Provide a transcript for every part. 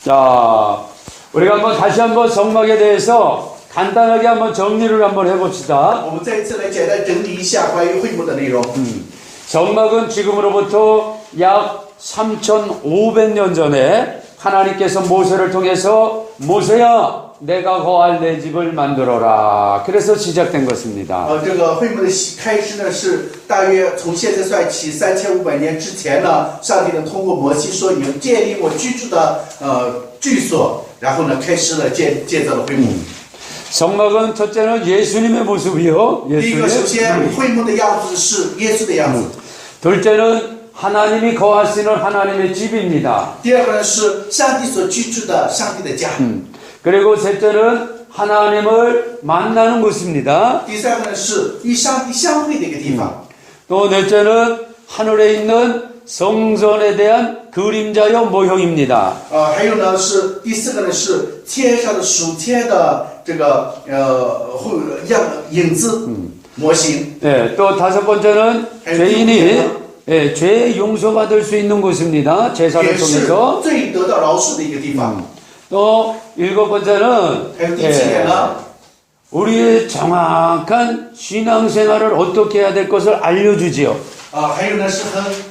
자, 우리가 다시 한번 성막에 대해서 간단하게 한번 정리를 한번 해봅시다. 我们再一次来简单整理一下关于会幕的内容。 성막은 지금으로부터 약 3,500년 전에 하나님께서 모세를 통해서 모세야 내가 거할 내 집을 만들어라. 그래서 시작된 것입니다. 这个会幕的开始呢，是大约从现在算起3500年之前呢，上帝呢通过摩西说：“你们建立我居住的居所。”然后呢，开始了建造了会幕。 성막은 첫째는 예수님의 모습이요. 第一个，首先会幕的样子是耶稣的样子。 둘째는 하나님이 거하시는 하나님의 집입니다. 第二个呢是上帝所居住的上帝的家。 그리고 셋째는 하나님을 만나는 곳입니다. 第三个呢是与上帝相会的一个地方。 또 넷째는 하늘에 있는 성전에 대한 그림자요 모형입니다. 还有呢是第四个呢是天上的属天的这个影子模型。 네, 또 다섯 번째는 죄인이 죄 용서받을 수 있는 곳입니다. 제사를 也是 통해서. 最得到饶恕的一个地方。 또 일곱 번째는 还有第七点呢， 우리의 정확한 신앙생활을 어떻게 해야 될 것을 알려주지요. 还有呢是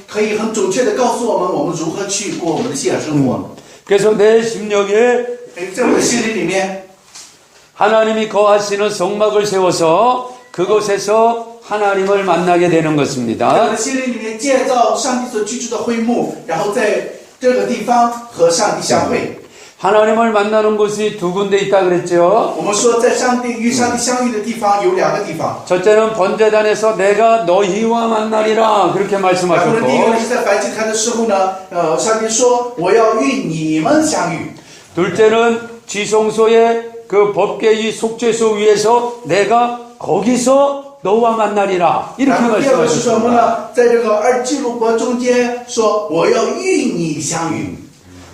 可以很准确的告诉我们如何去过我们的信仰生活。 그래서 내 심령에 在我的心灵里面， 하나님이 거하시는 성막을 세워서 그곳에서 하나님을 만나게 되는 在我 것입니다. 的心灵里面建造上帝所居住的会幕，然后在这个地方和上帝相会。 하나님을 만나는 곳이 두 군데 있다 그랬죠. 我们说，在与上帝相遇的地方有两个地方。 첫째는 번제단에서 내가 너희와 만나리라 그렇게 然后呢，第一个 말씀하셨고, 呢是在燔祭坛的时候呢，上帝说我要与你们相遇。 둘째는 지성소의 그 법궤의 속죄소 위에서 내가 거기서 너와 만나리라 然 이렇게 后第二个是什么 말씀하셨습니다. 呢？在这个二基路伯中间说我要与你相遇。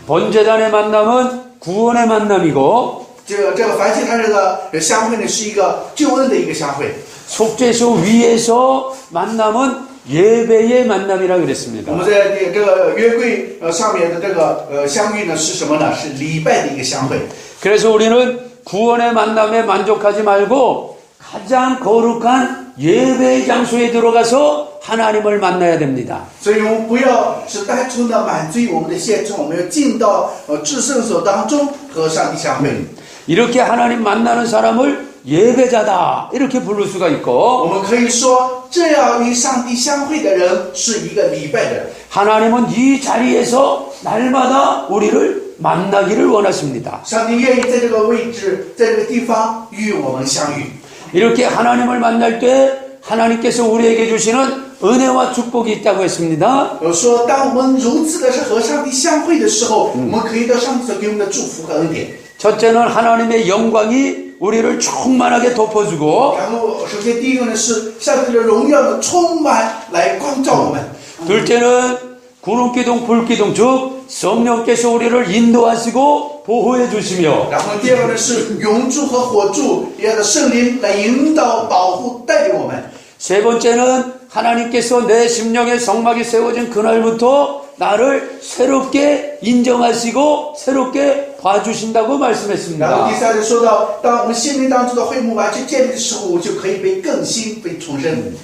번제단의 만남은 구원의 만남이고 这个燔祭坛的相会呢，是一个救恩的一个相会。 속죄소 위에서 만남은 예배의 만남이라 그랬습니다. 我们在这个约柜上面的这个相遇呢，是什么呢？是礼拜的一个相会。 그래서 우리는 구원의 만남에 만족하지 말고 가장 거룩한 예배의 장소에 들어가서 하나님을 만나야 됩니다. 所以我们不要是单纯的满足于我们的献称，我们要进到至圣所当中和上帝相会。 이렇게 하나님 만나는 사람을 예배자다 이렇게 부를 수가 我 있고 们可以说，这样与上帝相会的人是一个礼拜的人。 하나님은 이 자리에서 날마다 우리를 만나기를 원하십니다. 上帝愿意在这个位置，在这个地方与我们相遇。 이렇게 하나님을 만날 때 하나님께서 우리에게 주시는 은혜와 축복이 있다고 했습니다. 我说，当我们如此的是和上帝相会的时候，我们可以得上帝所给我们的祝福和恩典。 첫째는 하나님의 영광이 우리를 충만하게 덮어주고 然后，首先第一个呢是上帝的荣耀呢充满来光照我们。 둘째는 구름기둥 불기둥 즉 성령께서 우리를 인도하시고 보호해 주시며 然后第二个呢是永柱和火柱，也的圣灵来引导、保护、带领我们。 세 번째는 하나님께서 내 심령에 성막이 세워진 그날부터 나를 새롭게 인정하시고 새롭게 봐주신다고 然后 말씀했습니다. 第三个说到，当我们心灵当中的会幕完全建立的时候，我就可以被更新、被重生。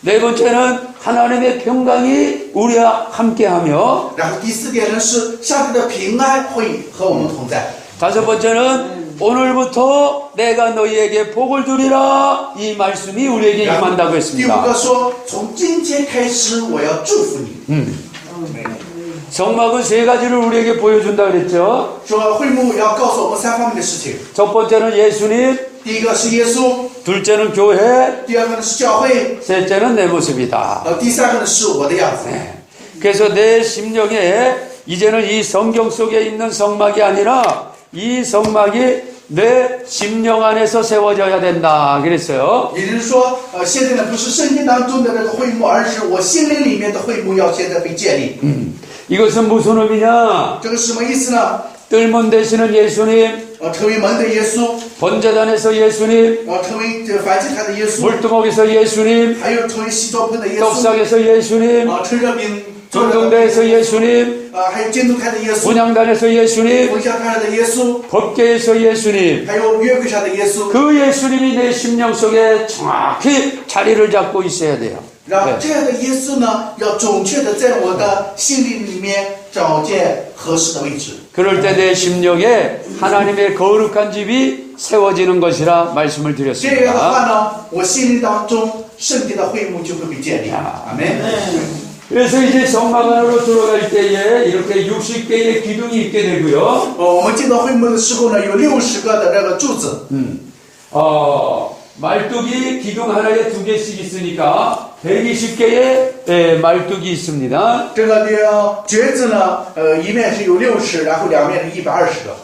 네 번째는 하나님의 평강이 우리와 함께하며 然后第四点呢是上帝的平安会和我们同在。 다섯 번째는 오늘부터 내가 너희에게 복을 주리라 이 말씀이 우리에게 然后 임한다고 第五 했습니다. 个说，从今天开始我要祝福你。 성막은 세 가지를 우리에게 보여준다 그랬죠. 说会幕要告诉我们三方面的事情。 첫 번째는 예수님, 第一个是耶稣， 둘째는 교회, 第二个呢是教会， 셋째는 내 모습이다. 第三个呢是我的样子。 그래서 내 심령에 이제는 이 성경 속에 있는 성막이 아니라 이 성막이 내 심령 안에서 세워져야 된다 그랬어요. 也就是说，现在呢不是圣经当中的那个会幕，而是我心灵里面的会幕要现在被建立。 이것은 무슨 의미냐? 这个是什么意思呢？ 뜰문 되시는 예수님, 成为门的耶稣， 번제단에서 예수님, 成为这个燔祭坛的耶稣， 물두목에서 예수님, 还有成为洗濯盆的耶稣， 떡상에서 예수님, 吃热饼 전동대에서 예수님, 还有监督台的耶稣， 분향단에서 예수님, 佛教台上的耶稣， 법계에서 예수님, 还有约柜上的耶稣。 그 예수님이 내 심령 속에 정확히 자리를 잡고 있어야 돼요. 然后这样的耶稣呢，要准确的在我的心灵里面找见合适的位置。 그럴 때 내 심령에 하나님의 거룩한 집이 세워지는 것이라 말씀을 这样的 드렸습니다. 话呢，我心灵当中圣洁的会幕就会被建立。阿门。 그래서 이제 성막 안으로 들어갈 때에 이렇게 60개의 기둥이 있게 되고요. 我们进到会幕的时候呢，有60个的这个柱子。 말뚝이 기둥 하나에 2개씩 있으니까 120개의 말뚝이 있습니다. 这个的橛子呢，一面是有60，然后两面是120个。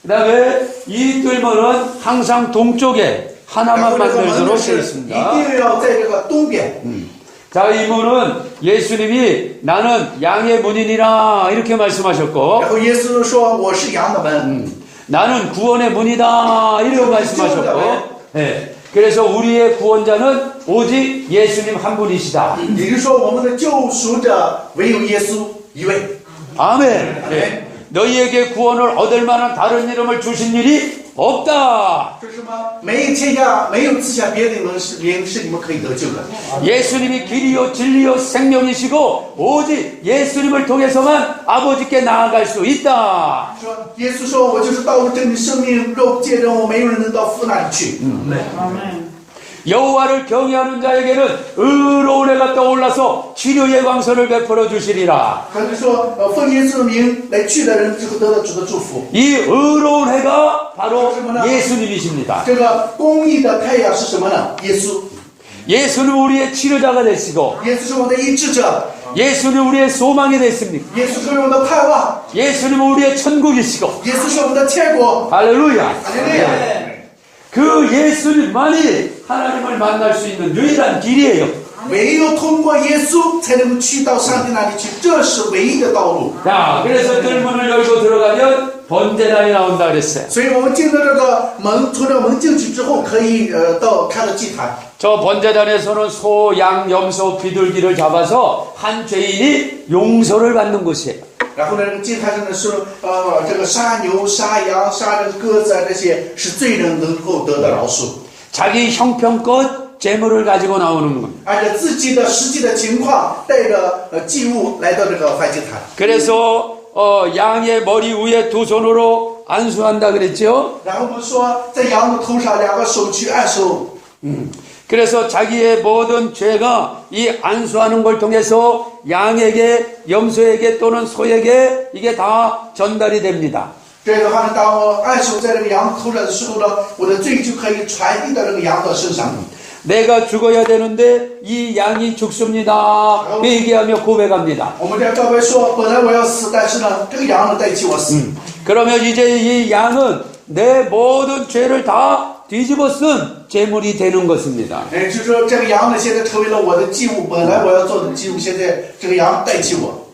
그 다음에 이 뜰문은 항상 동쪽에 然 하나만 后这个门 만들도록 呢 되어 是一 있습니다. 定要在这个东边。 자, 이 문은 예수님이 나는 양의 문이니라 이렇게 말씀하셨고, 然后耶稣说：“我是羊的门。 나는 구원의 문이다 이렇게 말씀하셨고, 예. 그래서 우리의 구원자는 오직 예수님 한 분이시다. 也就是说，我们的救赎者唯有耶稣一位。 아멘. 예. 너희에게 구원을 얻을 만한 다른 이름을 주신 일이 없다. 这是什么？没有天下，没有赐下别的名是你们可以得救的。 예수님이 길이요 진리요 생명이시고 오직 예수님을 통해서만 아버지께 나아갈 수 있다. 说耶稣说：“我就是道路、真理、生命，若不借着我，没有人能到父那里去。” 여호와를 경외하는 자에게는 의로운 해가 떠올라서 치료의 광선을 베풀어 주시리라. 他就说：“奉耶稣的名来去的人，就会得到主的祝福。 이 의로운 해가 바로 예수님이십니다. 这个公义的太阳是什么呢？耶稣。 예수는 우리의 치료자가 되시고 耶稣是我们的医治者， 예수는 우리의 소망이 됐습니다. 耶稣是我们的盼望， 예수님은 우리의 천국이시고 耶稣是我们的天国。 할렐루야. 哈利路亚！ 그 예수님만이 하나님을 만날 수 있는 유일한 길이에요. 唯有通过耶稣才能够去到上帝那里去，这是唯一的道路。 자, 그래서 뜰문을 열고 들어가면 번제단이 나온다 그랬어요. 所以我们进到这个门，从这个门进去之后，可以看到祭坛。 저 번제단에서는 소, 양, 염소, 비둘기를 잡아서 한 죄인이 용서를 받는 곳이에요. 然后呢，这个祭坛上呢是这个杀牛、杀羊、杀这个鸽子啊，这些是罪人能够得到饶恕， 자기 형편껏 재물을 가지고 나오는 겁니다. 按照自己的实际的情况，带着祭物来到这个燔祭坛。 그래서 양의 머리 위에 두 손으로 안수한다 그랬죠. 然后我们说，在羊的头上两个手去按手。 그래서 자기의 모든 죄가 이 안수하는 걸 통해서 양에게, 염소에게 또는 소에게 이게 다 전달이 됩니다. 这样的话呢，当我按手在这个羊头上的时候呢，我的罪就可以传递到这个羊的身上。 내가 죽어야 되는데 이 양이 죽습니다. 회개하며 고백합니다. 我们这告白说，本来我要死，但是呢，这个羊能代替我死。 그러면 이제 이 양은 내 모든 죄를 다 뒤집어 쓴 제물이 되는 것입니다. 就是说，这个羊呢，现在成为了我的祭物，本来我要做的祭物，现在这个羊代替我。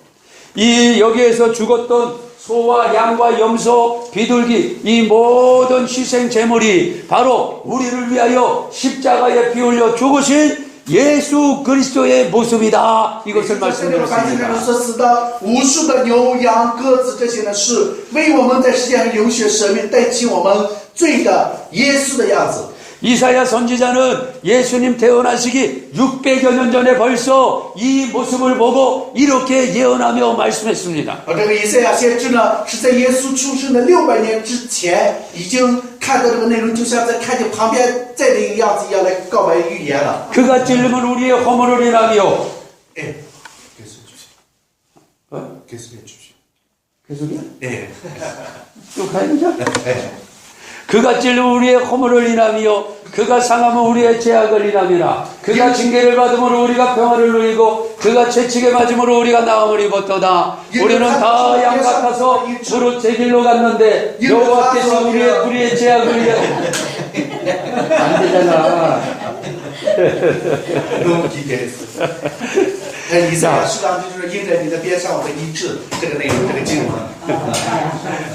이 여기에서 죽었던 소와 양과 염소, 비둘기 이 모든 희생 제물이 바로 우리를 위하여 십자가에 피 흘려 죽으신 예수 그리스도의 모습이다. 이것을 在这个燔祭上 말씀드렸습니다. 所死的无数的牛羊鸽子，这些呢是为我们在世界上流血舍命，代替我们罪的耶稣的样子。 이사야 선지자는 예수님 태어나시기 600여 년 전에 벌써 이 모습을 보고 이렇게 예언하며 말씀했습니다. 这个以赛亚先知呢，是在耶稣出生的600年之前，已经看到这个内容，就像在看见旁边在的一个样子一样来告白预言了。 그가 찔림은 우리의 허물을 인하며 哎，给谁举行？给谁举行？ 계속이야? 哎 쭉 가야 되죠? 哎。 그가 찔림은 우리의 허물을 인하며 그가 상함은 우리의 죄악을 인하미라. 그가 징계를 받음으로 우리가 평화를 누리고 그가 채찍에 맞음으로 우리가 나음을 입었도다. 우리는 다 양 같아서 무릇 제 길로 갔는데 여호와께서 우리의 죄악을 안 되잖아. 너무 기대했어. 以赛亚书当中就是印在你的边上，我的医治这个内容，这个经文。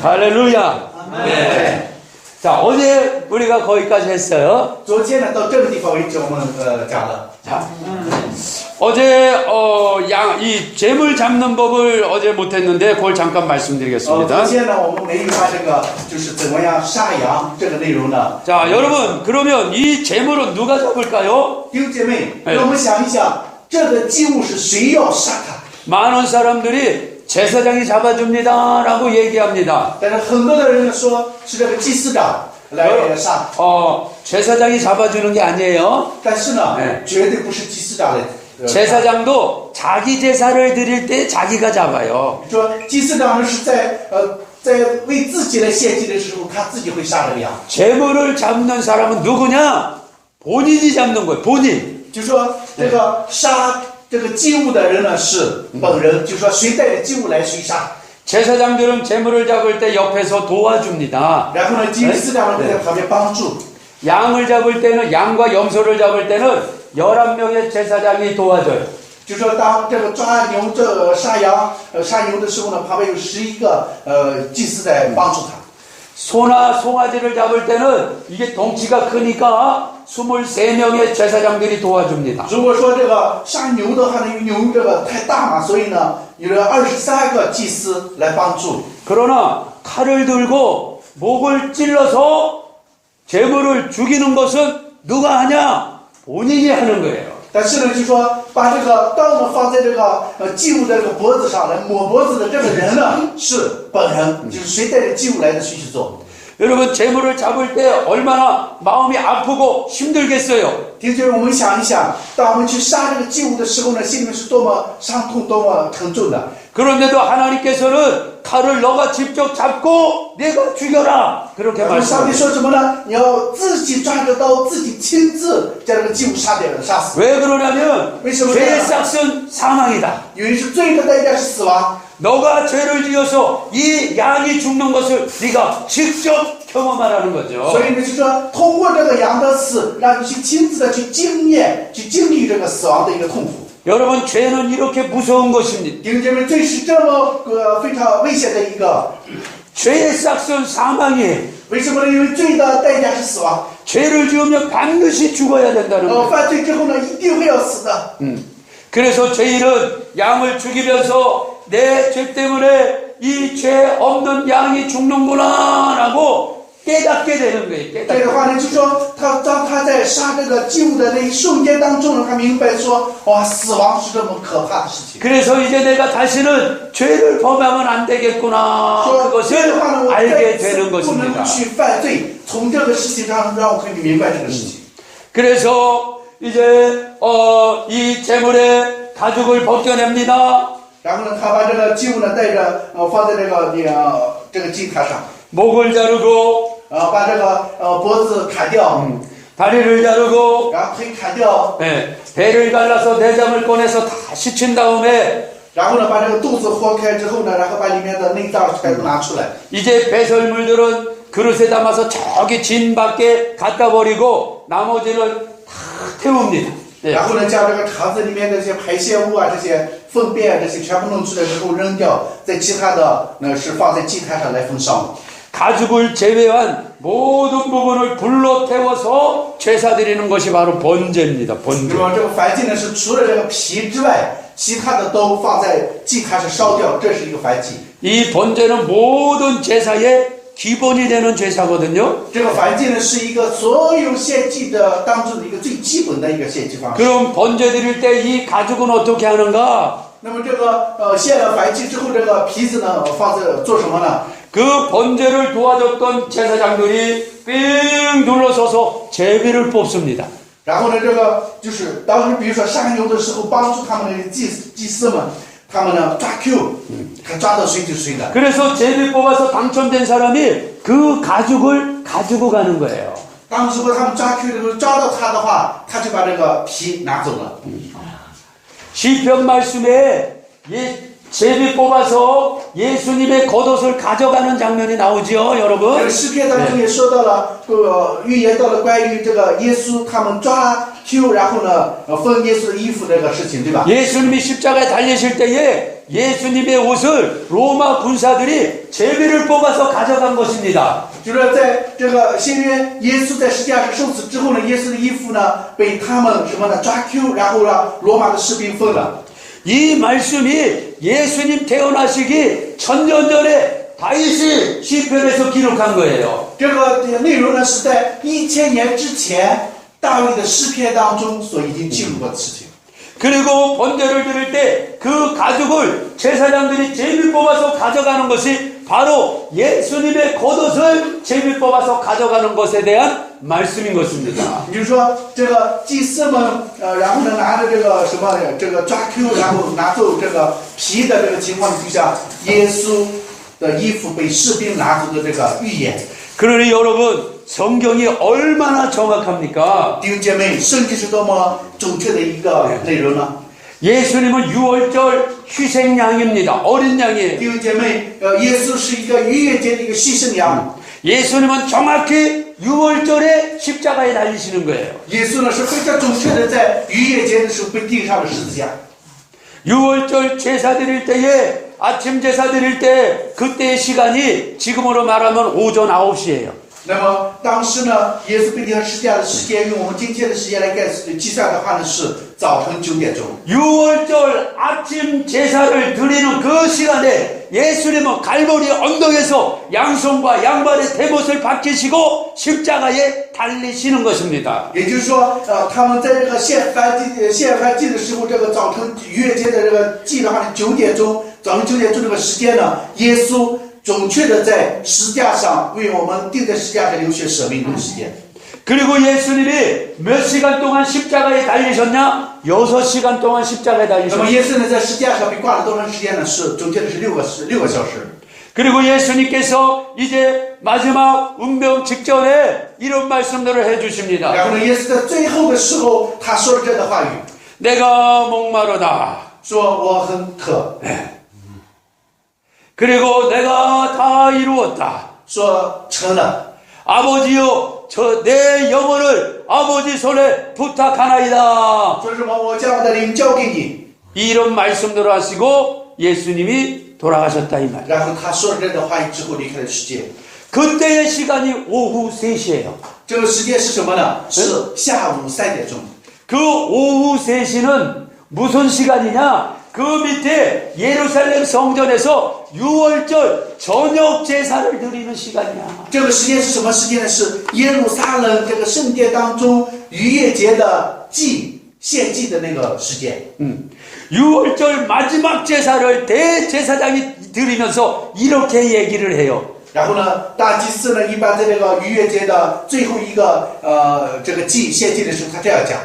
할렐루야. 네. 자, 어제 우리가 거기까지 했어요. 昨天呢，到这个地方为止，我们讲了。 자, 어제 이 재물 잡는 법을 어제 못했는데 그걸 잠깐 말씀드리겠습니다. 昨天呢，我们没有把这个就是怎么样杀羊这个内容呢。 자, 여러분 그러면 이 재물은 누가 잡을까요? 弟兄姐妹， 哎 让我们想一想，这个祭物是谁要杀它？ 많은 사람들이 제사장이 잡아줍니다라고 얘기합니다. 但是很多的人说是这个祭司长来杀， 제사장이 잡아주는 게 아니에요. 但是呢， 哎 绝对不是祭司长来。 제사장도 자기 제사를 드릴 때 자기가 잡아요. 说祭司长呢是在为自己来献祭的时候，他自己会杀这个羊。 재물을 잡는 사람은 누구냐? 본인이 잡는 거예요. 본인. 就说这个杀这个祭物的人呢是本人，就说谁带着祭物来谁杀。 제사장들은 재물을 잡을 때 옆에서 도와줍니다. 然后呢，祭司长呢在旁边帮助。 양을 잡을 때는 양과 염소를 잡을 때는 11명의 제사장이 도와줘요. 就说当这个抓牛、这个杀羊、杀牛的时候呢，旁边有11个祭司在帮助他。 소나 송아지를 잡을 때는 이게 덩치가 크니까 23명의 제사장들이 도와줍니다. 如果说这个杀牛的话呢，因为牛这个太大嘛，所以呢，有了23个祭司来帮助。 그러나 칼을 들고 목을 찔러서 제물을 죽이는 것은 누가 하냐? 본인이 하는 거예요. 但是呢，就说把这个刀呢放在这个祭物的这个脖子上来抹脖子的这个人呢是本人，就是谁带着祭物来的谁去做。 여러분 재물을 잡을 때 얼마나 마음이 아프고 힘들겠어요. 弟兄姐妹，我们想一想，当我们去杀这个祭物的时候呢，心里面是多么伤痛、多么沉重的。 그런데도 하나님께서는 칼을 너가 직접 잡고 내가 죽여라 그렇게 然后上帝 말씀합니다. 说什么呢？你要自己抓着刀，自己亲自将这个祭物杀死。 왜 그러냐면 죄의 싹은 사망이다. 由于是罪的代价是死亡， 너가 죄를 지어서 이 양이 죽는 것을 네가 직접 경험하라는 所 거죠. 以呢，就说通过这个羊的死，让你去亲自的去经验、去经历这个死亡的一个痛苦。 여러분 죄는 이렇게 무서운 것입니다. 弟兄姐妹，罪是这么非常危险的一个， 죄의 싹은 사망이에요. 为什么呢？因为罪的代价是死亡。 죄를 지으면 반드시 죽어야 된다는 거예요. 犯罪之后呢，一定会要死的。 그래서 죄인은 양을 죽이면서 내 죄 때문에 이 죄 없는 양이 죽는구나라고 깨닫게 되는 거예요. 这 깨닫게. 个话呢，就说当他在杀这个祭物的那一瞬间当中呢，他明白说，哇，死亡是这么可怕的事情。 그래서 이제 내가 다시는 죄를 범하면 안 되겠구나 说这 그것을 个话呢，我 알게 再次 되는 不能 것입니다. 去犯罪。从这个事情上让我可以明白这个事情。 그래서 이제 이 재물의 가죽을 벗겨냅니다. 然后呢，他把这个祭物呢带着放在这个祭坛上， 목을 자르고 把这个脖子砍掉， 다리를 자르고 然后腿砍掉， 배를 갈라서 내장을 꺼내서 다 씻은 다음에 然后呢把这个肚子豁开之后呢，然后把里面的内脏全部拿出来。 이제 배설물들은 그릇에 담아서 저기 진 밖에 갖다 버리고 나머지는 다 태웁니다. 然后呢，将这个肠子里面的这些排泄物啊、这些粪便啊、这些全部弄出来之后扔掉，在其他的呢是放在祭坛上来焚烧。 가죽을 제외한 모든 부분을 불로 태워서 제사 드리는 것이 바로 번제입니다. 那 번제. 么这个燔祭呢是除了这个皮之外，其他的都放在祭坛上烧掉，这是一个燔祭。 이 번제는 모든 제사의 기본이 되는 제사거든요. 这个燔祭呢是一个所有献祭的当中的一个最基本的一个献祭方式。 그럼 번제 드릴 때 이 가죽은 어떻게 하는가? 那么这个献了燔祭之后，这个皮子呢放在做什么呢？ 그 번제를 도와줬던 제사장들이 삥 둘러서서 제비를 뽑습니다. 然后呢，这个就是当时比如说杀牛的时候，帮助他们的祭司们，他们呢抓 Q， 他抓到谁就谁的。 그래서 제비 뽑아서 당첨된 사람이 그 가죽을 가지고 가는 거예요. 当时他们抓 Q 的时候抓到他的话，他就把这个皮拿走了。 시편 말씀에 제비 뽑아서 예수님의 겉옷을 가져가는 장면이 나오죠, 这 여러분. 个诗篇当中也说到了，预言到了关于这个耶稣他们抓 Q， 然后呢分耶稣的衣服这个事情，对吧？ 예수님이 십자가에 달리실 때에 예수님의 옷을 로마 군사들이 제비를 뽑아서 가져간 것입니다. 就是在这个新约，耶稣在十字架上受死之后呢，耶稣的衣服呢被他们什么呢抓 Q， 然后呢罗马的士兵分了。 이 말씀이 예수님 태어나시기 천년 전에 다윗이 시편에서 기록한 거예요. 这个内容呢是在1000年之前大卫的诗篇当中所已经记录过的事情。 그리고 번제를 드릴 때 그 가죽을 제사장들이 제비 뽑아서 가져가는 것이 바로 예수님의 겉옷을 제비 뽑아서 가져가는 것에 대한 말씀인 것입니다. 也就是说，这个祭司们然后呢拿着这个什么这个抓 Q， 然后拿走这个皮的这个情况，就像耶稣的衣服被士兵拿走的这个预言。 그러니 여러분 성경이 얼마나 정확합니까? 弟兄姐妹，圣经是多么准确的一个内容呢？ 예수님은 유월절 희생양입니다. 어린 양이에요. 弟兄姐妹，耶稣是一个逾越节的一个牺牲羊。 예수님은 정확히 유월절에 십자가에 달리시는 거예요. 耶稣呢是非常准确的在逾越节的时候被钉上了十字架。 유월절 제사 드릴 때에 아침 제사 드릴 때 그때의 시간이 지금으로 말하면 오전 9시예요. 那么当时呢，耶稣被钉上十字架的时间，用我们今天的时间来计算的话呢，是早晨9点钟。 유월절 아침 제사를 드리는 그 시간에 예수님은 갈보리 언덕에서 양손과 양발의 대못을 박히시고 십자가에 달리시는 것입니다. 也就是说，他们在这个献燔祭的时候，这个早晨逾越节的这个祭的话是9点钟，早晨9点钟这个时间呢，耶稣准确的在十字架上为我们钉在十字架上流血舍命的时间。 그리고 예수님이 몇 시간 동안 십자가에 달리셨냐? 6시간 동안 십자가에 那么 달리셨어요. 耶稣呢，在十字架上被挂了多长时间呢？是准确的是6个小时。 그리고 예수님께서 이제 마지막 운명 직전에 이런 말씀들을 해주십니다. 然后呢，耶稣在最后的时候，他说了这样的话语， 내가 목마르다. 说我很渴， 그리고 내가 다 이루었다. 说成了。 아버지여, 내 영혼을 아버지 손에 부탁하나이다. 说什么？我将我的灵交给你。 이런 말씀들을 하시고 예수님이 돌아가셨다 이 말. 然后他说了这样的话语之后离开了世界。 그때의 시간이 오후 3시예요. 这个时间是什么呢？是下午3点钟。 그 오후 3시는 무슨 시간이냐? 그 밑에 예루살렘 성전에서 유월절 저녁 제사를 드리는 시간이야. 这个时间是什么时间呢？是耶路撒冷这个圣殿当中逾越节的献祭的那个时间。 유월절 마지막 제사를 대제사장이 드리면서 이렇게 얘기를 해요. 然后呢，大祭司呢一般在这个逾越节的最后一个这个献祭的时候，他这样讲。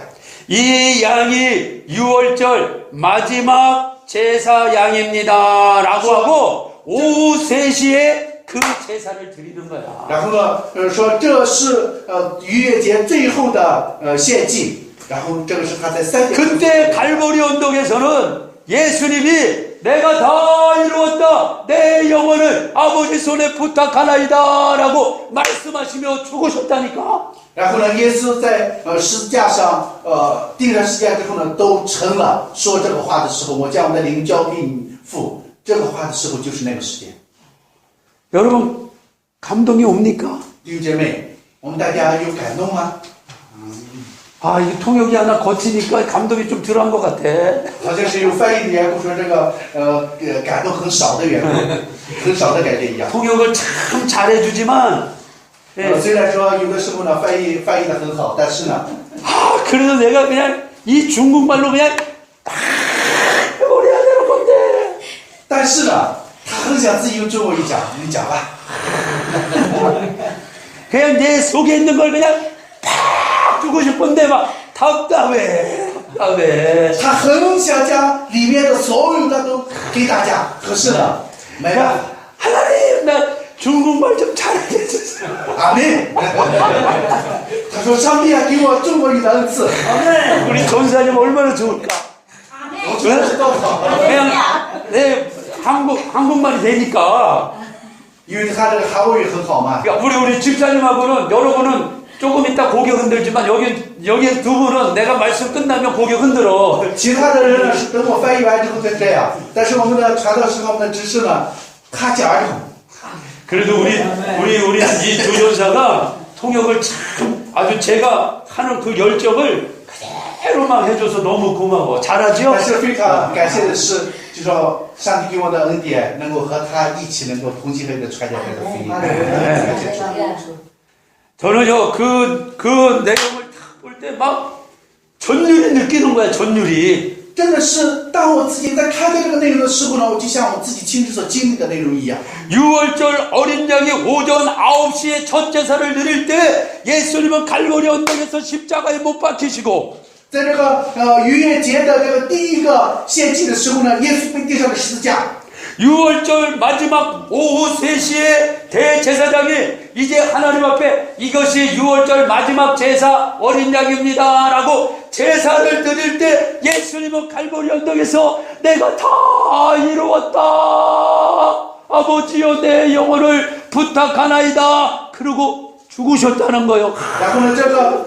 이 양이 유월절 마지막 제사 양입니다. 라고 하고 오후 3시에 그 제사를 드리는 거야. 然后呢，说这是逾越节最后的献祭。然后这个是他在3点。 그때 갈보리 언덕에서는 예수님이 내가 다 이루었다. 내 영혼을 아버지 손에 부탁하나이다. 라고 말씀하시며 죽으셨다니까. 然后呢，耶稣在十字架上钉上十字架之后呢，都成了。说这个话的时候，我将我的灵交给你父。这个话的时候就是那个时间。 여러분 감동이 옵니까? 弟兄姐妹，我们大家有感动吗？ 아, 이 통역이 하나 거치니까 감동이 좀 덜한 것 같아. 好像是有翻译的缘故，说这个感动很少的缘故，很少的感觉一样。 통역을 참 잘해주지만 虽然说有的时候呢翻译的很好，但是呢， 아, 그래도 내가 그냥 이 중국말로 그냥 우리 아들 건데. 但是呢，他很想自己用中文讲，你讲吧。 그냥 내 속에 있는 걸 그냥 팍 주고 싶은데 막 답답해. 他很想将里面的所有的都给大家，可是呢，没办法。 야, 하나님, 나 중국말 좀 잘하게 해주세요. 阿门。他说：“上帝啊，给我中国语的恩赐。 아멘. 우리 전사님 얼마나 좋을까? 我觉得是多好， 그냥 내 한국말이 되니까. 因为他这个韩国语很好嘛。 그러니까 우리 집사님하고는 여러분은 조금 있다 고개 흔들지만 여기 두 분은 내가 말씀 끝나면 고개 흔들어. 其他的人呢是等我翻译完之后再这样，但是我们的传道师和我们的执事呢，咔叽而痛。 그래도 우리 이 두 전사가 통역을 참 아주 제가 하는 그 열정을 그대로만 해줘서 너무 고마워. 잘하죠? 但是非常感谢的是，就说上帝给我的恩典，能够和他一起能够同心合意的传讲这个福音。感谢主。 저는요 그 내용을 딱 볼 때 막 전율이 느끼는 거야. 전율이. 真的是，当我自己在看到这个内容的时候呢，我就像我自己亲自所经历的内容一样。 6월절 어린 양이 오전 9시에 첫 제사를 드릴 때 예수님은 갈보리 언덕에서 십자가에 못 박히시고 在这个逾越节的这个第一个献祭的时候呢，耶稣被钉上了十字架。 6월절 마지막 오후 3시에 대제사장이 이제 하나님 앞에 이것이 6월절 마지막 제사 어린 양입니다 라고 제사를 드릴 때 예수님은 갈보리 언덕에서 내가 다 이루었다 아버지여 내 영혼을 부탁하나이다 그러고 죽으셨다는 거예요. 然后呢，这个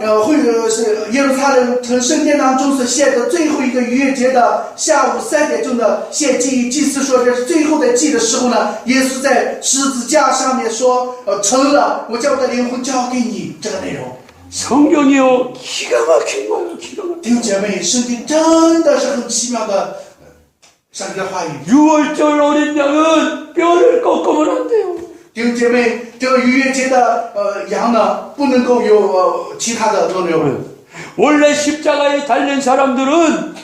是耶路撒冷城圣殿当中所献的最后一个逾越节的下午3点钟的献祭，祭司说这是最后的祭的时候呢，耶稣在十字架上面说，成了，我将我的灵魂交给你。这个内容， 성경이요 기가 막힌 거예요. 기가 막힌. 弟兄姐妹，圣经真的是很奇妙的上帝的话语。 6월절 어린 양은 뼈를 꺾으면 안 돼요. 弟兄姐妹，这个逾越节的羊呢，不能够有其他的肉瘤。 원래 십자가에 달린 사람들은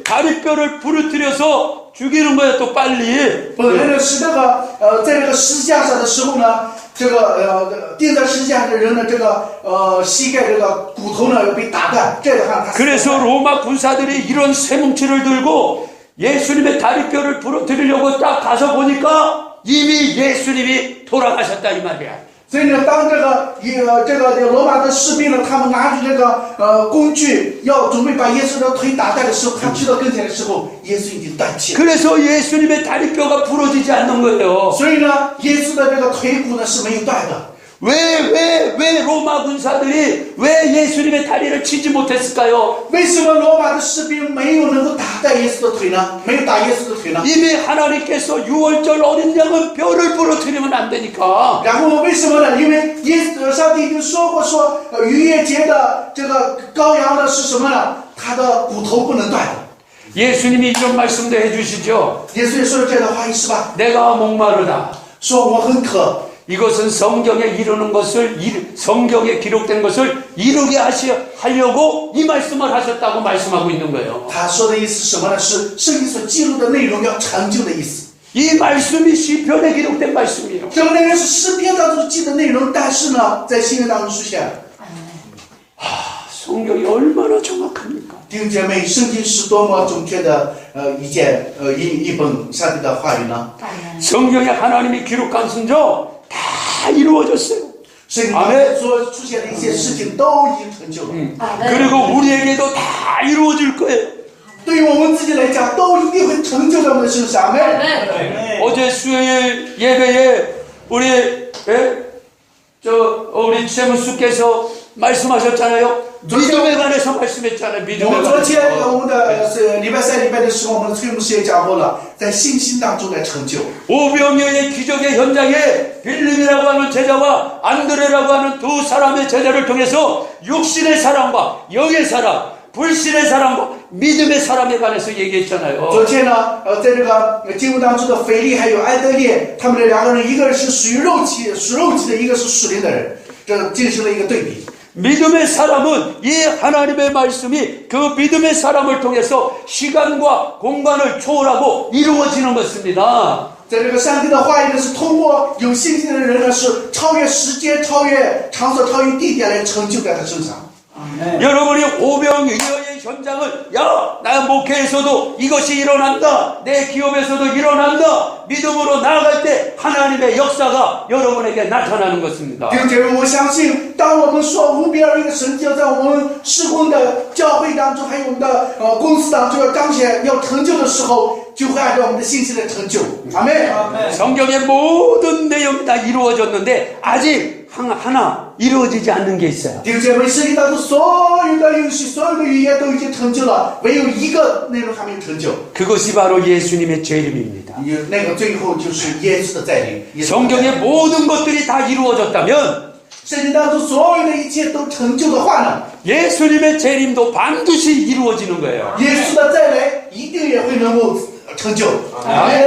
다리뼈를 부러뜨려서 죽이는 거예요. 또 빨리. 本来呢是那个在这个十字架上的时候呢，这个钉在十字架的人的这个膝盖这个骨头呢要被打断，这样的话他死。 그래서 로마 군사들이 이런 쇠뭉치를 들고 예수님의 다리뼈를 부러뜨리려고 딱 가서 보니까 이미 예수님이 돌아가셨다 이 말이야. 所以呢，当这个罗马的士兵呢，他们拿着这个工具要准备把耶稣的腿打断的时候，他去到跟前的时候，耶稣已经断气了。 그래서 예수님의 다리뼈가 부러지지 않는 거예요. 所以呢，耶稣的这个腿骨呢是没有断的。 왜 로마 군사들이 왜 예수님의 다리를 치지 못했을까요? 为什么罗马的士兵没有能够打断耶稣的腿呢？没有打耶稣的腿呢？ 이미 하나님께서 6월절 어린 양은 뼈를 부러뜨리면 안 되니까. 然后为什么呢？因为上帝已经说过说，逾越节的这个羔羊呢是什么呢？他的骨头不能断的。 예수님이 이런 말씀도 해주시죠. 耶稣也说了这样的话意思吧？ 내가 목마르다. 说我很渴。 이것은 성경에 이루는 것을 성경에 기록된 것을 이루게 하려고 이 말씀을 하셨다고 말씀하고 있는 거예요. 他说的意思是什么呢？是圣经所记录的内容要成就的意思。 이 말씀이 시편에 기록된 말씀이에요. 这个内容是诗篇当中记的内容，但是呢，在新约当中出现了。 성경이 얼마나 정확합니까? 弟兄姐妹，圣经是多么准确的一本上帝的话语呢？ 성경에 하나님이 기록한 순종 다 이루어졌어요. 圣经当中所出现的一些事情都已经成就了。 그리고 우리에게도 다 이루어질 거예요. 对于我们自己来讲，都一定会成就在我们的身上。 어제 수요일 예배에 우리 최문수께서 말씀하셨잖아요. 믿음에 관해서 말씀했잖아요. 我 믿음에 们昨天 관해서. 我们的礼拜三礼拜的时候，我们的崔牧师也讲过了，在信心当中来成就。 오병이어의 기적의 현장에 빌립이라고 하는 제자와 안드레라고 하는 두 사람의 제자를 통해서 육신의 사람과 영의 사람, 불신의 사람과 믿음의 사람에 관해서 얘기했잖아요. 昨天呢，在这个经文当中的腓力还有安德烈，他们这两个人，一个是属于肉体的，一个是属灵的人，这进行了一个对比。 믿음의 사람은 이 하나님의 말씀이 그 믿음의 사람을 통해서 시간과 공간을 초월하고 이루어지는 것입니다. 在这个上帝的话语呢，是通过有信心的人呢，是超越时间、超越场所、超越地点来成就在他身上。 여러분이 오병이어의 현장을 나 목회에서도 이것이 일어난다. 내 기업에서도 일어난다. 믿음으로 나아갈 때 하나님의 역사가 여러분에게 나타나는 것입니다. 弟兄姐妹，我相信，当我们说无比而一的神迹在我们事工的教会当中，还有我们的公司当中要彰显、要成就的时候，就会按照我们的信心来成就。阿门。 성경의 모든 내용이 다 이루어졌는데 아직 하나 이루어지지 않는 게 있어요. 弟兄姐妹，圣经当中所有的应许、所有的预言都已经成就了，唯有一个内容还没有成就。 그것이 바로 예수님의 재림입니다. 那个最后就是耶稣的再临。耶稣的再临 성경의 모든 것들이 다 이루어졌다면 圣经当中所有的一切都成就的话呢， 예수님의 재림도 반드시 이루어지는 거예요. 耶稣的再来一定也会能够成就。阿门。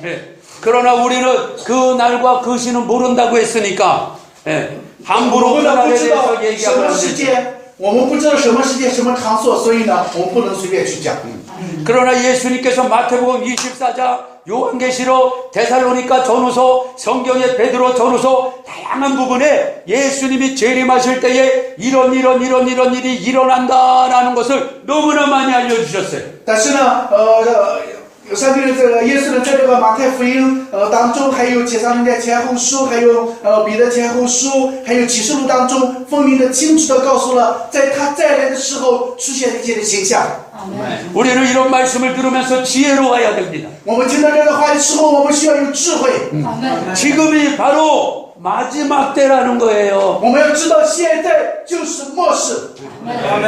네. 그러나 우리는 그 날과 그 시는 모른다고 했으니까 함부로 我 그 们不 날에 知道 대해서 什 얘기하면 么 안 时 되죠. 间，我们不知道什么时间、什么场所，所以呢，我们不能随便去讲。 그러나 예수님께서 마태복음 24장, 요한계시록, 데살로니가 전후서, 성경의 베드로 전후서 다양한 부분에 예수님이 재림하실 때에 이런 일이 일어난다라는 것을 너무나 많이 알려주셨어요. 但是呢，上帝的这个耶稣呢，在这个马太福音当中，还有帖撒罗尼迦前后书，还有彼得前后书，还有启示录当中，分明的清楚的告诉了，在他再来的时候出现的一些的形象。 우리는 이런 말씀을 들으면서 지혜로워야 됩니다. 我们听到这个话的时候，我们需要有智慧。 지금이 바로 마지막 때라는 거예요. 我们要知道，现在就是末世。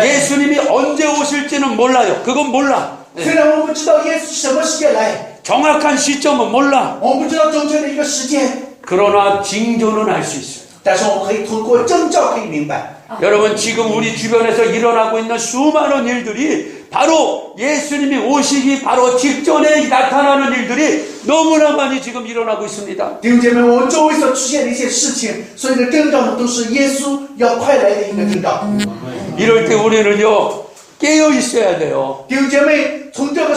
예수님이 언제 오실지는 몰라요. 그건 몰라. 虽然我们不知道耶稣什么时间来， 정확한 시점은 몰라. 我们不知道正确的一个时间， 그러나 징조는 알 수 있어요. 但是我们可以通过征兆可以明白。 여러분 지금 우리 주변에서 일어나고 있는 수많은 일들이 바로 예수님이 오시기 바로 직전에 나타나는 일들이 너무나 많이 지금 일어나고 있습니다. 弟兄姐妹，我们周围所出现的一些事情，所有的征兆呢，都是耶稣要快来的一个征兆。 이럴 때 우리는요 깨어 있어야 돼요. 弟兄姐妹，从这个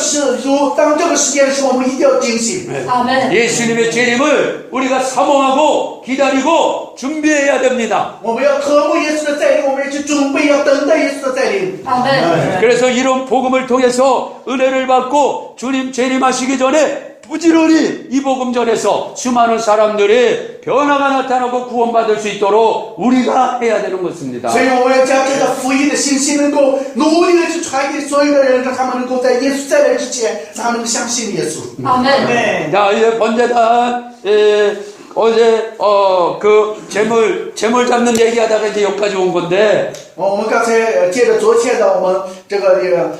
当这个时间的时候，我们一定要警醒。 아멘. 예수님의 재림을 우리가 사모하고 기다리고 준비해야 됩니다. 我们要渴慕耶稣的再临，我们要去准备，要等待耶稣的再临。 아멘. 그래서 이런 복음을 통해서 은혜를 받고 주님 재림하시기 전에 부지런히 이 복음 전에서 수많은 사람들의 변화가 나타나고 구원받을 수 있도록 우리가 해야 되는 것입니다. 所以我们要将这个福音的信息能够努力的去传给所有的人，让他们能够在耶稣再来之前，他们能够相信耶稣。 아멘. 자, 이제 번제단, 어제, 그, 재물 잡는 얘기하다가 이제 여기까지 온 건데, 我们刚才接着昨天的我们这个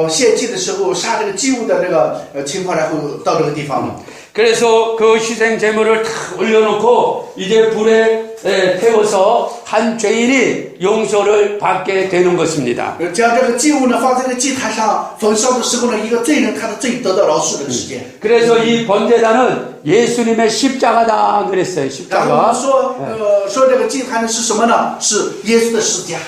献祭的时候杀这个祭物的这个情况，然后到这个地方了。 그래서 그 희생 제물을 다 올려놓고 이제 불에 태워서 한 죄인이 용서를 받게 되는 것입니다. 将这个祭物呢放在这个祭坛上焚烧的时候呢，一个罪人他的罪得到饶恕的时间。 그래서 이 번제단은 예수님의 십자가다 그랬어요. 然后我们 십자가. 说这个祭坛呢是什么呢？是耶稣的十字架。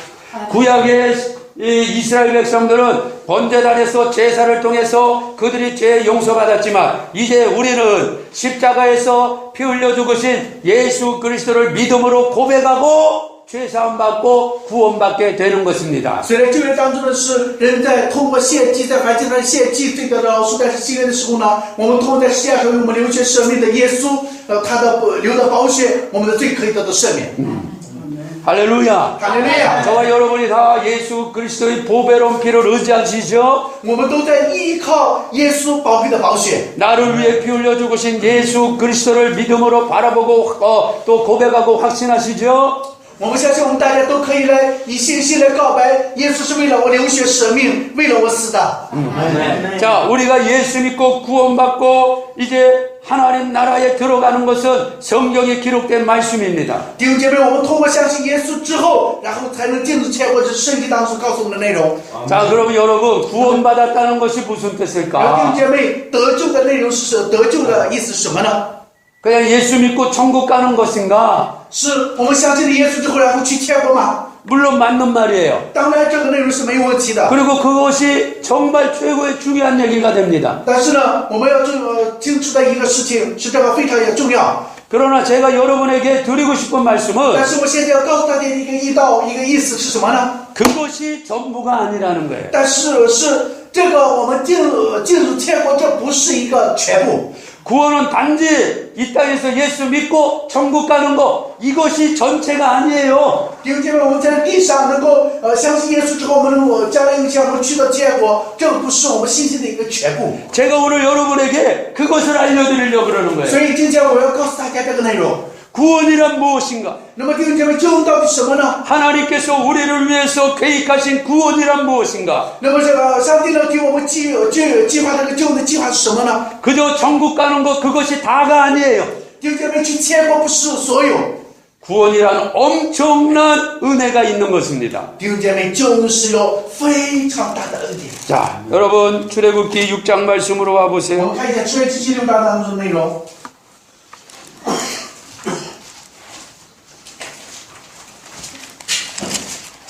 구약의 이 이스라엘 백성들은 번제단에서 제사를 통해서 그들이 죄 용서받았지만 이제 우리는 십자가에서 피 흘려 죽으신 예수 그리스도를 믿음으로 고백하고 죄사함 받고 구원받게 되는 것입니다. 虽然旧约当中的是人在通过献祭，在燔祭上献祭罪得饶恕，但是新约的时候呢，我们通过在十字架上为我们流血舍命的耶稣，他的流的宝血，我们的罪可以得到赦免。 할렐루야. 할렐루야. 저와 여러분이 다 예수 그리스도의 보배로운 피를 의지하시죠? 我们都在依靠耶稣宝贵的宝血。 나를 위해 피 흘려 죽으신 예수 그리스도를 믿음으로 바라보고 또 고백하고 확신하시죠? 我们相信我们大家都可以来以信心来告白，耶稣是为了我流血舍命，为了我死的。 자, 우리가 예수 믿고 구원받고 이제 하나님 나라에 들어가는 것은 성경에 기록된 말씀입니다. 弟兄姐妹，我们通过相信耶稣之后，然后才能进入天国，这是圣经当中告诉我们的内容。 자, 그럼 여러분 구원받았다는 것이 무슨 然后弟兄 뜻일까? 姐妹，得救的内容是得救的意思是什么呢？ 그냥 예수 믿고 천국 가는 것인가? 是我们相信了耶稣之后，然后去天国吗？ 물론 맞는 말이에요. 当然，这个内容是没有问题的。 그리고 그것이 정말 최고의 중요한 얘기가 됩니다. 但是呢，我们要清楚的一个事情是这个非常也重要。 그러나 제가 여러분에게 드리고 싶은 但 말씀은 是我现在要告诉大家一个意思是什么呢？ 그것이 전부가 아니라는 거예요. 但是这个我们进入天国，这不是一个全部。 구원은 단지 이 땅에서 예수 믿고 천국 가는 거 이것이 전체가 아니에요. 弟兄姐妹，我们在地上能够相信耶稣之后，我将来有一天我们去的结果，这不是我们信心的一个全部。 제가 오늘 여러분에게 그것을 알려드리려고 그러는 거예요. 所以今天我要告诉大家这个内容。 구원이란 무엇인가? 那么弟兄姐妹，救恩到底什么呢？ 하나님께서 우리를 위해서 계획하신 구원이란 무엇인가? 那么这个上帝呢给我们计划这个救恩的计划是什么呢？ 그저 천국 가는 것 그것이 다가 아니에요. 弟兄姐妹，去天国不是所有。 구원이란 엄청난 은혜가 있는 것입니다. 弟兄姐妹，救恩是有非常大的恩典。 자, 여러분 출애굽기 6장 말씀으로 와 我 보세요. 们看一下出埃及记6章当中的内容。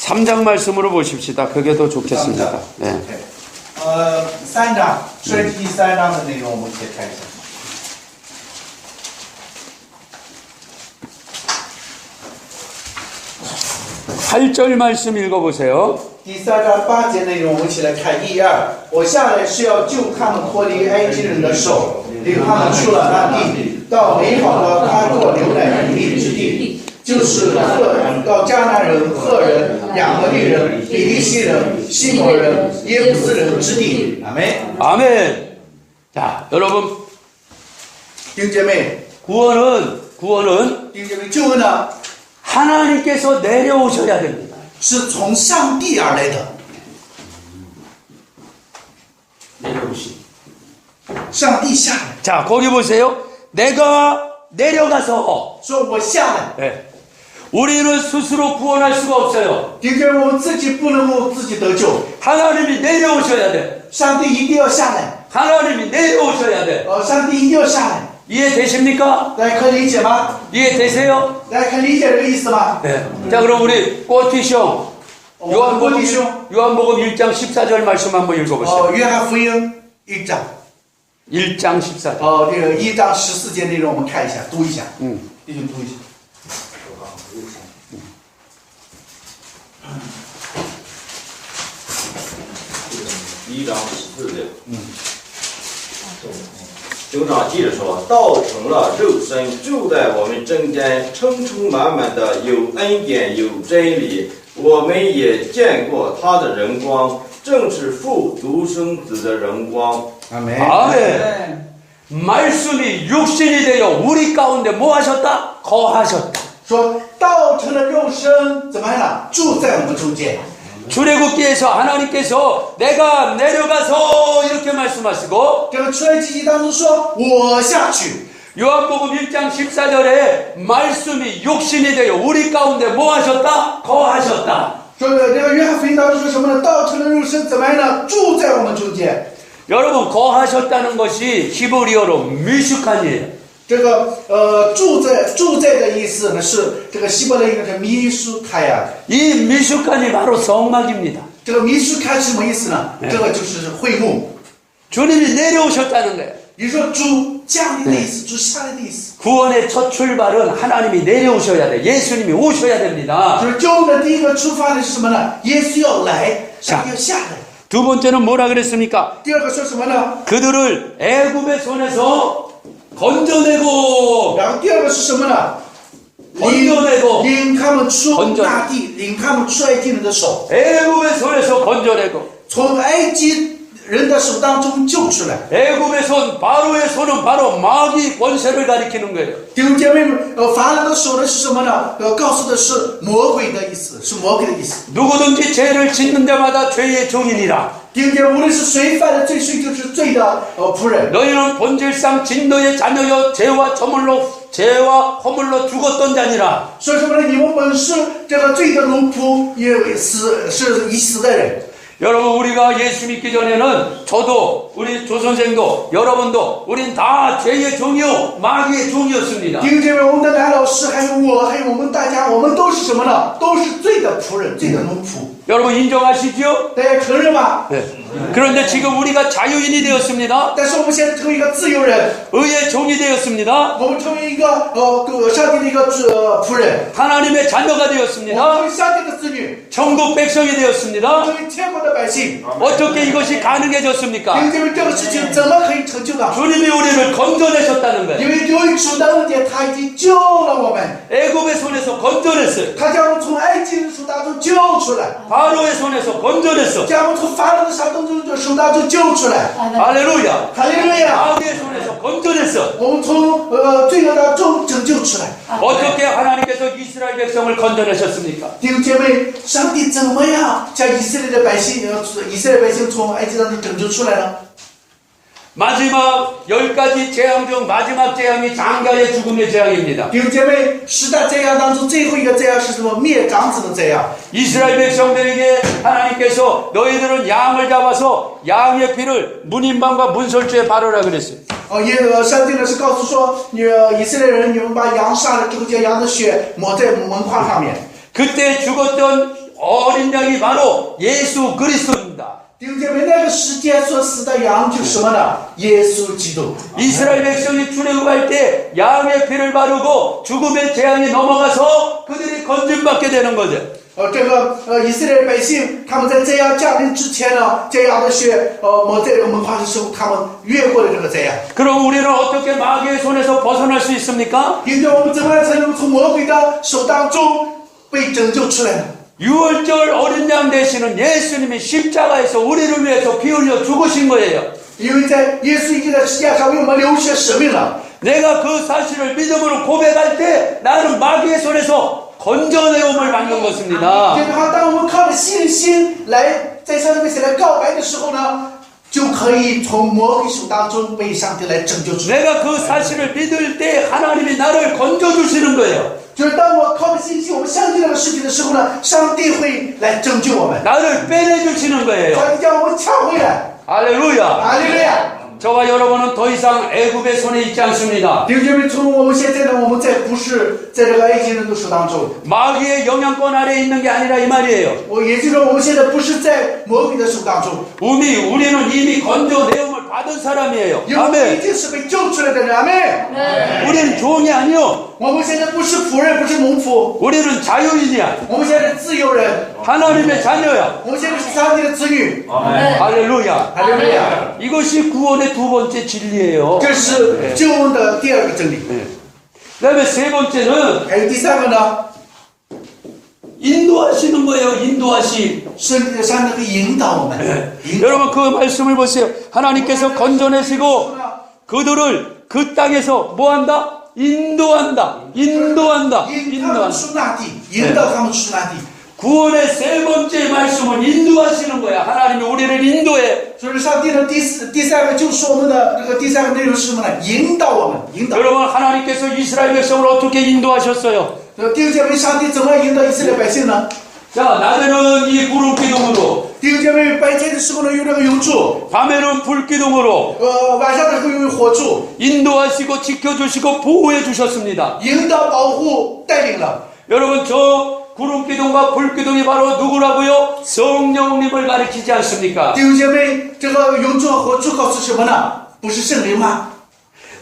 3장 말씀으로 보십시다. 그게 더 좋겠습니다. 네. 3章，出埃及记3章的内容，我们一起看一下。 8절 말씀 읽어보세요. 第3章8节内容，我们一起来看1、2。我下来是要救他们脱离埃及人的手，领他们出了那地，到美好的开阔牛奶与蜜之地，就是到迦南人、赫人、亚摩利人、比利西人、西摩人、耶布斯人之地。阿门。 아멘. 자, 여러분 弟兄姐妹， 구원은 弟兄姐妹，救恩呢 하나님께서 내려오셔야 됩니다. 是从上帝而来的。 上帝下来， 자, 거기 보세요. 내가 내려가서 说我下来。 네. 우리는 스스로 구원할 수가 없어요. 弟兄姐妹，我们自己不能够自己得救， 하나님이 내려오셔야 돼. 上帝一定要下来。 하나님이 내려오셔야 돼. 上帝一定要下来。 이해되십니까? 大家可以理解吗？ 이해되세요? 大家可以理解这个意思吗？ 네. 자, 그럼 우리 꼬티숑 요한복음 1장 14절 말씀 한번 읽어보세요. 约翰福音1章， 1장 14절. 这个1章14节内容我们看一下，读一下，弟兄读一下。 1章14节，经上记着说，道成了肉身，住在我们中间，充充满满的有恩典有真理。我们也见过他的荣光，正是父独生子的荣光。 아멘. 아멘. 말씀이 육신이 되어 우리 가운데 뭐 하셨다? 거하셨다. 说道成了肉身，怎么样呢？住在我们中间。 출애굽기에서 하나님께서 내가 내려가서 이렇게 말씀하시고 这个出埃及记当中说，我下去。 요한복음 1장 14절에 말씀이 육신이 되어 우리 가운데 뭐 하셨다? 거하셨다. 说这个约翰福音当中说什么呢？道成了肉身，怎么样呢？住在我们中间。 여러분 거하셨다는 것이 히브리어로 미슈칸이에요. 这个住在的意思呢是这个希伯来语的米舒卡呀。 이 미슈칸이 바로 성막입니다. 这个米舒卡是什么意思呢？这个就是会幕。 주님이 내려오셨다는 거예요. 你说主降临的意思，主下来的意思。 구원의 첫 출발은 하나님이 내려오셔야 돼. 예수님이 오셔야 됩니다. 就是救恩的第一个出发的是什么呢？耶稣要来，上帝要下来。 두 번째는 뭐라 그랬습니까? 第二个说什么呢？ 그들을 애굽의 손에서 건져내고 然后第二个是什么呢？ 건져내고 领他们出 건져 大地，领他们出埃及人的手， 애굽의 손에서 건져내고 从埃及人的手当中救出来。 애굽의 손 바로의 손은 바로 마귀 권세를 가리키는 거예요. 弟兄姐妹们，法老的手呢是什么呢？告诉的是魔鬼的意思，是魔鬼的意思。 누구든지 죄를 짓는 데마다 죄의 종이니라. 弟兄姐妹，无论是谁犯了罪，谁就是罪的仆人。 너희는 본질상 진노의 자녀여 죄와 허물로 죽었던 자니라. 说什么呢？你们本是这个罪的奴仆，也是已死的人。 여러분 우리가 예수 믿기 전에는 저도 우리 조선생도 여러분도 우린 다 죄의 종이요 마귀의 종이었습니다. 弟兄姐妹，我们的男老师还有我，还有我们大家，我们都是什么呢？都是罪的仆人，罪的奴仆。 여러분 인정하시죠? 大家承认吗？ 네. 그런데 지금 우리가 자유인이 되었습니다. 但是我们现在成为一个自由人， 의의 종이 되었습니다. 我们成为一个上帝的一个仆人， 하나님의 자녀가 我们成 되었습니다. 为上帝的子女， 천국 백성이 我们 되었습니다. 成为天国的百姓。 어떻게 이것이 因 가능해졌습니까? 为这个事情怎么可以成就呢？ 주님이 우리를 건져내셨다는 因 거예요. 为由于主的恩典，他已经救了我们， 애굽의 손에서 건져냈어요. 他将我们从埃及的手当中救出来， 바로의 손에서 건져냈어. 将我们从法老的手当中救出来。 할렐루야. 哈利路亚！ 마귀의 손에서 건져냈어. 我们从罪恶当中拯救出来。 어떻게 하나님께서 이스라엘 백성을 건져내셨습니까? 弟兄姐妹，上帝怎么样将以色列百姓从埃及当中拯救出来呢？ 마지막 10가지 재앙 중 마지막 재앙이 장자의 죽음의 재앙입니다. 弟兄姐妹，十大灾殃当中最后一个灾殃是什么？灭长子的灾殃。 이스라엘 백성들에게 하나님께서 너희들은 양을 잡아서 양의 피를 문인방과 문설주에 바르라 그랬어요. 上帝呢是告诉说，以色列人，你们把羊杀了之后，将羊的血抹在门框上面。 그때 죽었던 어린 양이 바로 예수 그리스도입니다. 弟兄姐妹，那个时间所死的羊就是什么呢？耶稣基督。 이스라엘 백성이 출애굽할 때 양의 피를 바르고 죽음의 재앙이 넘어가서 그들이 건짐받게 되는 거죠. 以色列百姓他们在灾殃降临之前呢，这样的血抹在这个门框的时候，他们越过了这个灾殃。 그럼 우리는 어떻게 마귀의 손에서 벗어날 수 있습니까? 今天我们怎么样才能从魔鬼的手当中被拯救出来呢？ 유월절 어린 양 되시는 예수님이 십자가에서 우리를 위해서 피 흘려 죽으신 거예요. 因为在耶稣已经在十字架上为我们流血舍命了。 내가 그 사실을 믿음으로 고백할 때 나는 마귀의 손에서 건져내움을 받는 것입니다. 这句话，当我们靠着信心来在上帝面前来告白的时候呢，就可以从魔鬼手当中被上帝来拯救出来。 내가 그 사실을 믿을 때 하나님이 나를 건져주시는 거예요. 就是当我靠着信心，我们相信这个事情的时候呢，上帝会来拯救我们， 나를 빼내주시는 거예요. 上帝将我们抢回来。 할렐루야. 哈利路亚！ 저와 여러분은 더 이상 애굽의 손에 있지 않습니다. 弟兄姐妹，从我们现在呢，我们再不是在这个埃及人的手当中， 마귀의 영향권 아래에 있는 게 아니라 이 말이에요. 也就是说，我们现在不是在魔鬼的手当中， 우리는 이미 건져내움을 받은 사람이에요. 因为我们已 아멘. 经是被救出来的人。阿门。 우리는 종이 아니요. 我们现在不是仆人，不是农夫， 우리는 자유인이야. 我们现在是自由人， 하나님의 자녀야. 我们现在是上帝的子女。 할렐루야. 哈利路亚！ 이것이 구원의 두 번째 진리예요. 这是救恩的第二个真理。 그다음에 세 번째는 还有第三个呢， 인도하시는 거예요. 인도하심. 上帝会引导我们。引导 여러분 그 말씀을 보세요. 하나님께서 건져내시고 그들을 그 땅에서 뭐한다? 인도한다. 인도한다. 引他们 인도한다. 出那地，引导他们出那地。 구원의 세 번째 말씀은 인도하시는 거야. 하나님이 우리를 인도해. 所以上帝的第三个就是我们的这个第三个内容是什么呢？引导我们，引导。 여러분 하나님께서 이스라엘 백성을 어떻게 인도하셨어요? 弟兄姐妹，上帝怎么引导以色列百姓呢？ 자, 낮에는 이 구름 기둥으로, 弟兄姐妹，白天的时候呢有这个油柱， 밤에는 불 기둥으로 晚上的时候有火柱， 인도하시고 지켜주시고 보호해 주셨습니다. 引导、保护、带领了。 여러분 저 구름 기둥과 불 기둥이 바로 누구라고요? 성령님을 가리키지 않습니까? 弟兄姐妹，这个油柱和火柱告诉什么呢？不是圣灵吗？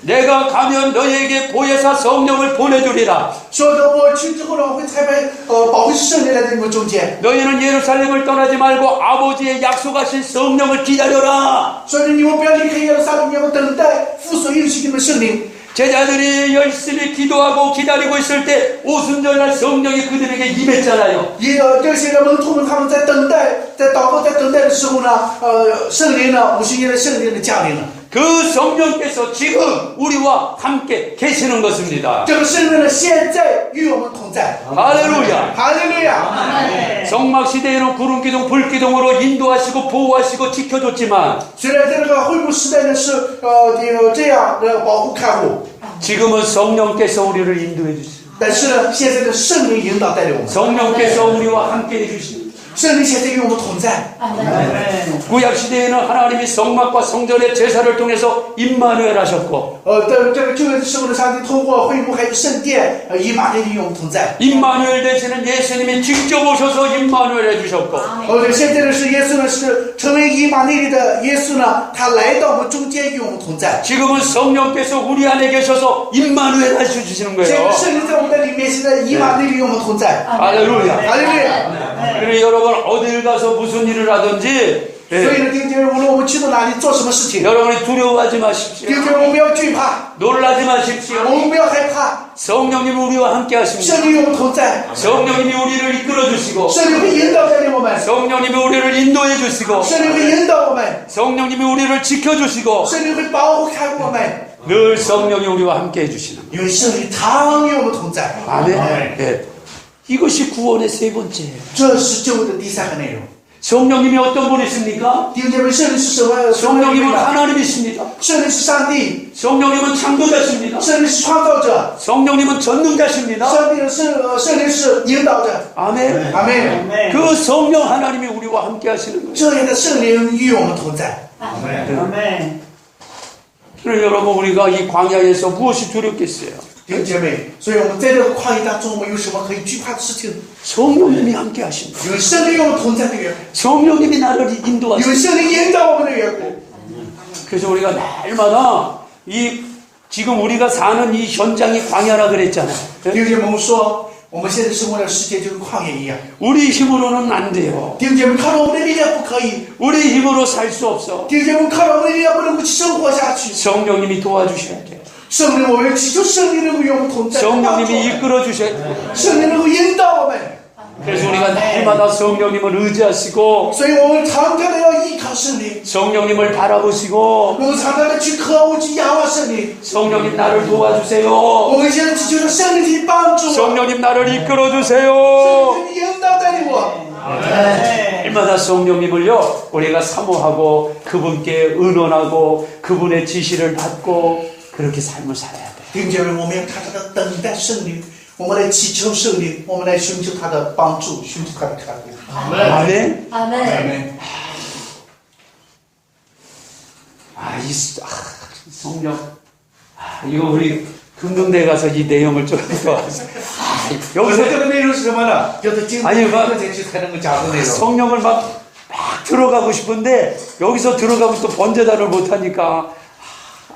내가 가면 너희에게 보혜사 성령을 보내주리라. 说的我去之后呢，我会差派保惠师圣灵来在你们中间。 너희는 예루살렘을 떠나지 말고 아버지의 약속하신 성령을 기다려라. 所以你们不要离开耶路撒冷，你们等待父所应许你们圣灵。 제자들이 열심히 기도하고 기다리고 있을 때 오순절날 성령이 그들에게 임했잖아요. 这些人门徒们他们在等待，在祷告，在等待的时候呢，圣灵呢，50年的圣灵的降临了。 그 성령께서 지금 우리와 함께 계시는 것입니다. 这个圣灵呢，现在与我们同在。 할렐루야. 哈利路亚！ 성막 시대에는 구름 기둥, 불 기둥으로 인도하시고 보호하시고 지켜줬지만 虽然在这个恢复时代呢是这样的保护看护， 지금은 성령께서 우리를 인도해 주십니다. 但是呢，现在的圣灵引导带领我们， 성령께서 우리와 함께 해주십니다. 圣灵现在与我们同在。 구약 시대에는 하나님이 성막과 성전의 제사를 통해서 임마누엘 하셨고 在这个旧约的时候呢，上帝通过会幕还有圣殿，以马内利与我们同在。 임마누엘 되시는 예수님이 직접 오셔서 임마누엘 해주셨고 现在呢是耶稣呢是成为以马内利的耶稣呢，他来到我们中间与我们同在。 지금은 성령께서 우리 안에 계셔서 임마누엘 해주시는 现在 거예요. 圣灵在我们的里面，现在以马内利与我们同在。 할렐루야. 哈利路亚！ 그래 여러분 어딜 가서 무슨 일을 하든지 所以呢，弟兄姐妹，无论我们去到哪里做什么事情， 여러분이 두려워하지 마십시오. 弟兄姐妹，我们不要惧怕， 놀라지 我 마십시오. 们不要害怕， 성령님이 우리와 함께 하십니다. 圣灵与我们同在， 성령님이 우리를 이끌어 주시고 圣灵会引导带领我们， 성령님이 우리를 인도해 주시고 圣灵会引导我们， 성령님이 우리를 지켜 주시고 圣灵会保护看顾我们， 늘 성령이 우리와 함께 해 주시는 거예요. 因为圣灵常与我们同在。 아멘. 예. 이것이 구원의 세 번째예요. 这是救恩的第三个内容。 성령님이 어떤 분이십니까? 弟兄姐妹，圣灵是什么？ 성령님은 하나님이십니다. 圣灵是上帝， 성령님은 창조자십니다. 圣灵是创造者， 성령님은 전능자십니다. 圣灵是引导者。 아멘. 阿门。 그 성령 하나님이 우리와 함께 하시는 거예요. 这样的圣灵与我们同在。 그래서 여러분 우리가 이 광야에서 무엇이 두렵겠어요? 弟兄姐妹，所以我们在这个旷野当中，我们有什么可以惧怕的事情？ 성령님이 함께 하신다. 因为圣灵与我们同在的缘故， 성령님이 나를 因 인도하신다. 为圣灵引导我们的缘故。 그래서 우리가 날마다 이 지금 우리가 사는 이 현장이 광야라 그랬잖아요. 弟兄姐妹，我们说，我们现在生活的世界就跟旷野一样。 우리 힘으로는 안 돼요. 弟兄姐妹，靠着我们的力量不可以。 우리 힘으로 살 수 없어. 弟兄姐妹，靠着我们的力量不能够生活下去。 성령님이 도와주셔야 돼요. 圣灵，我们祈求圣灵能够与我们同在， 성령님이 이끌어 주셔야 돼요. 圣灵能够引导我们。 그래서 우리가 날마다 성령님을 의지하시고 所以我们常常的要依靠圣灵， 성령님을 바라보시고 我们常常的去渴慕、去仰望圣灵。 성령님 나를 我 도와주세요. 们现在祈求圣灵去帮助我， 성령님 나를 이끌어 圣 주세요. 灵引导带领我。 날마다 성령님을요 우리가 사모하고 그분께 의논하고 그분의 지시를 받고 그렇게 삶을 살아야 돼요. 弟兄姐妹，我们要常常的等待圣灵，我们来祈求圣灵，我们来寻求他的帮助，寻求他的看顾。 아멘. 아멘. 성령. 이거 우리 금능대 가서 이 내용을 좀 더. 我说 여기서 这个内容是什么呢？就是经哎呀妈过才去才能够讲的内容。 성령을 막 들어가고 싶은데 여기서 들어가면 또 번제단을 못하니까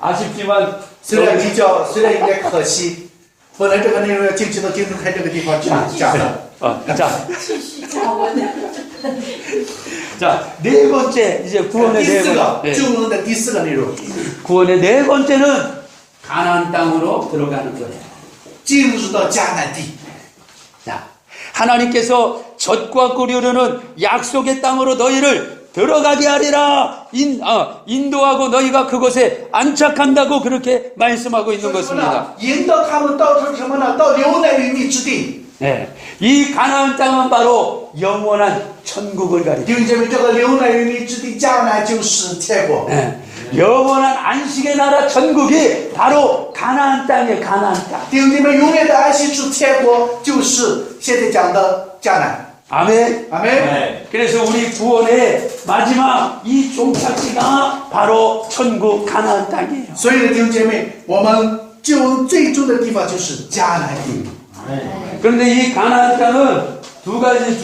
아쉽지만 虽然比较，虽然有点可惜，本来这个内容要进去到经书开这个地方去讲的。 자, 네 번째 이제 구원의 第 네 四个 번째. 救恩的第四个内容， 구원의 네 번째는 가나안 땅으로 들어가는 거예요. 进入到迦南地。 자, 하나님께서 젖과 꿀이 흐르는 약속의 땅으로 너희를 들어가게 하리라 인도하고 너희가 그곳에 안착한다고 그렇게 말씀하고 있는 说什么 것입니다. 呢？引导他们到什么呢？到流奶与蜜之地。 네, 이 가나안 땅은 바로 영원한 천국을 가리킵니다. 弟兄姐妹，这个流奶与蜜之地迦南就是天国。 네, 영원한 안식의 나라 천국이 바로 가나안 땅이에요. 가나안 땅. 弟兄姐妹，永远的安息之天国就是现在讲的迦南。 아멘. 阿门。 그래서 우리 구원의 마지막 이 종착지가 바로 천국 가나안 땅이에요. 所以呢，弟兄姐妹，我们救恩最终的地方就是迦南地。 그런데 이 가나안 땅은 두 가지.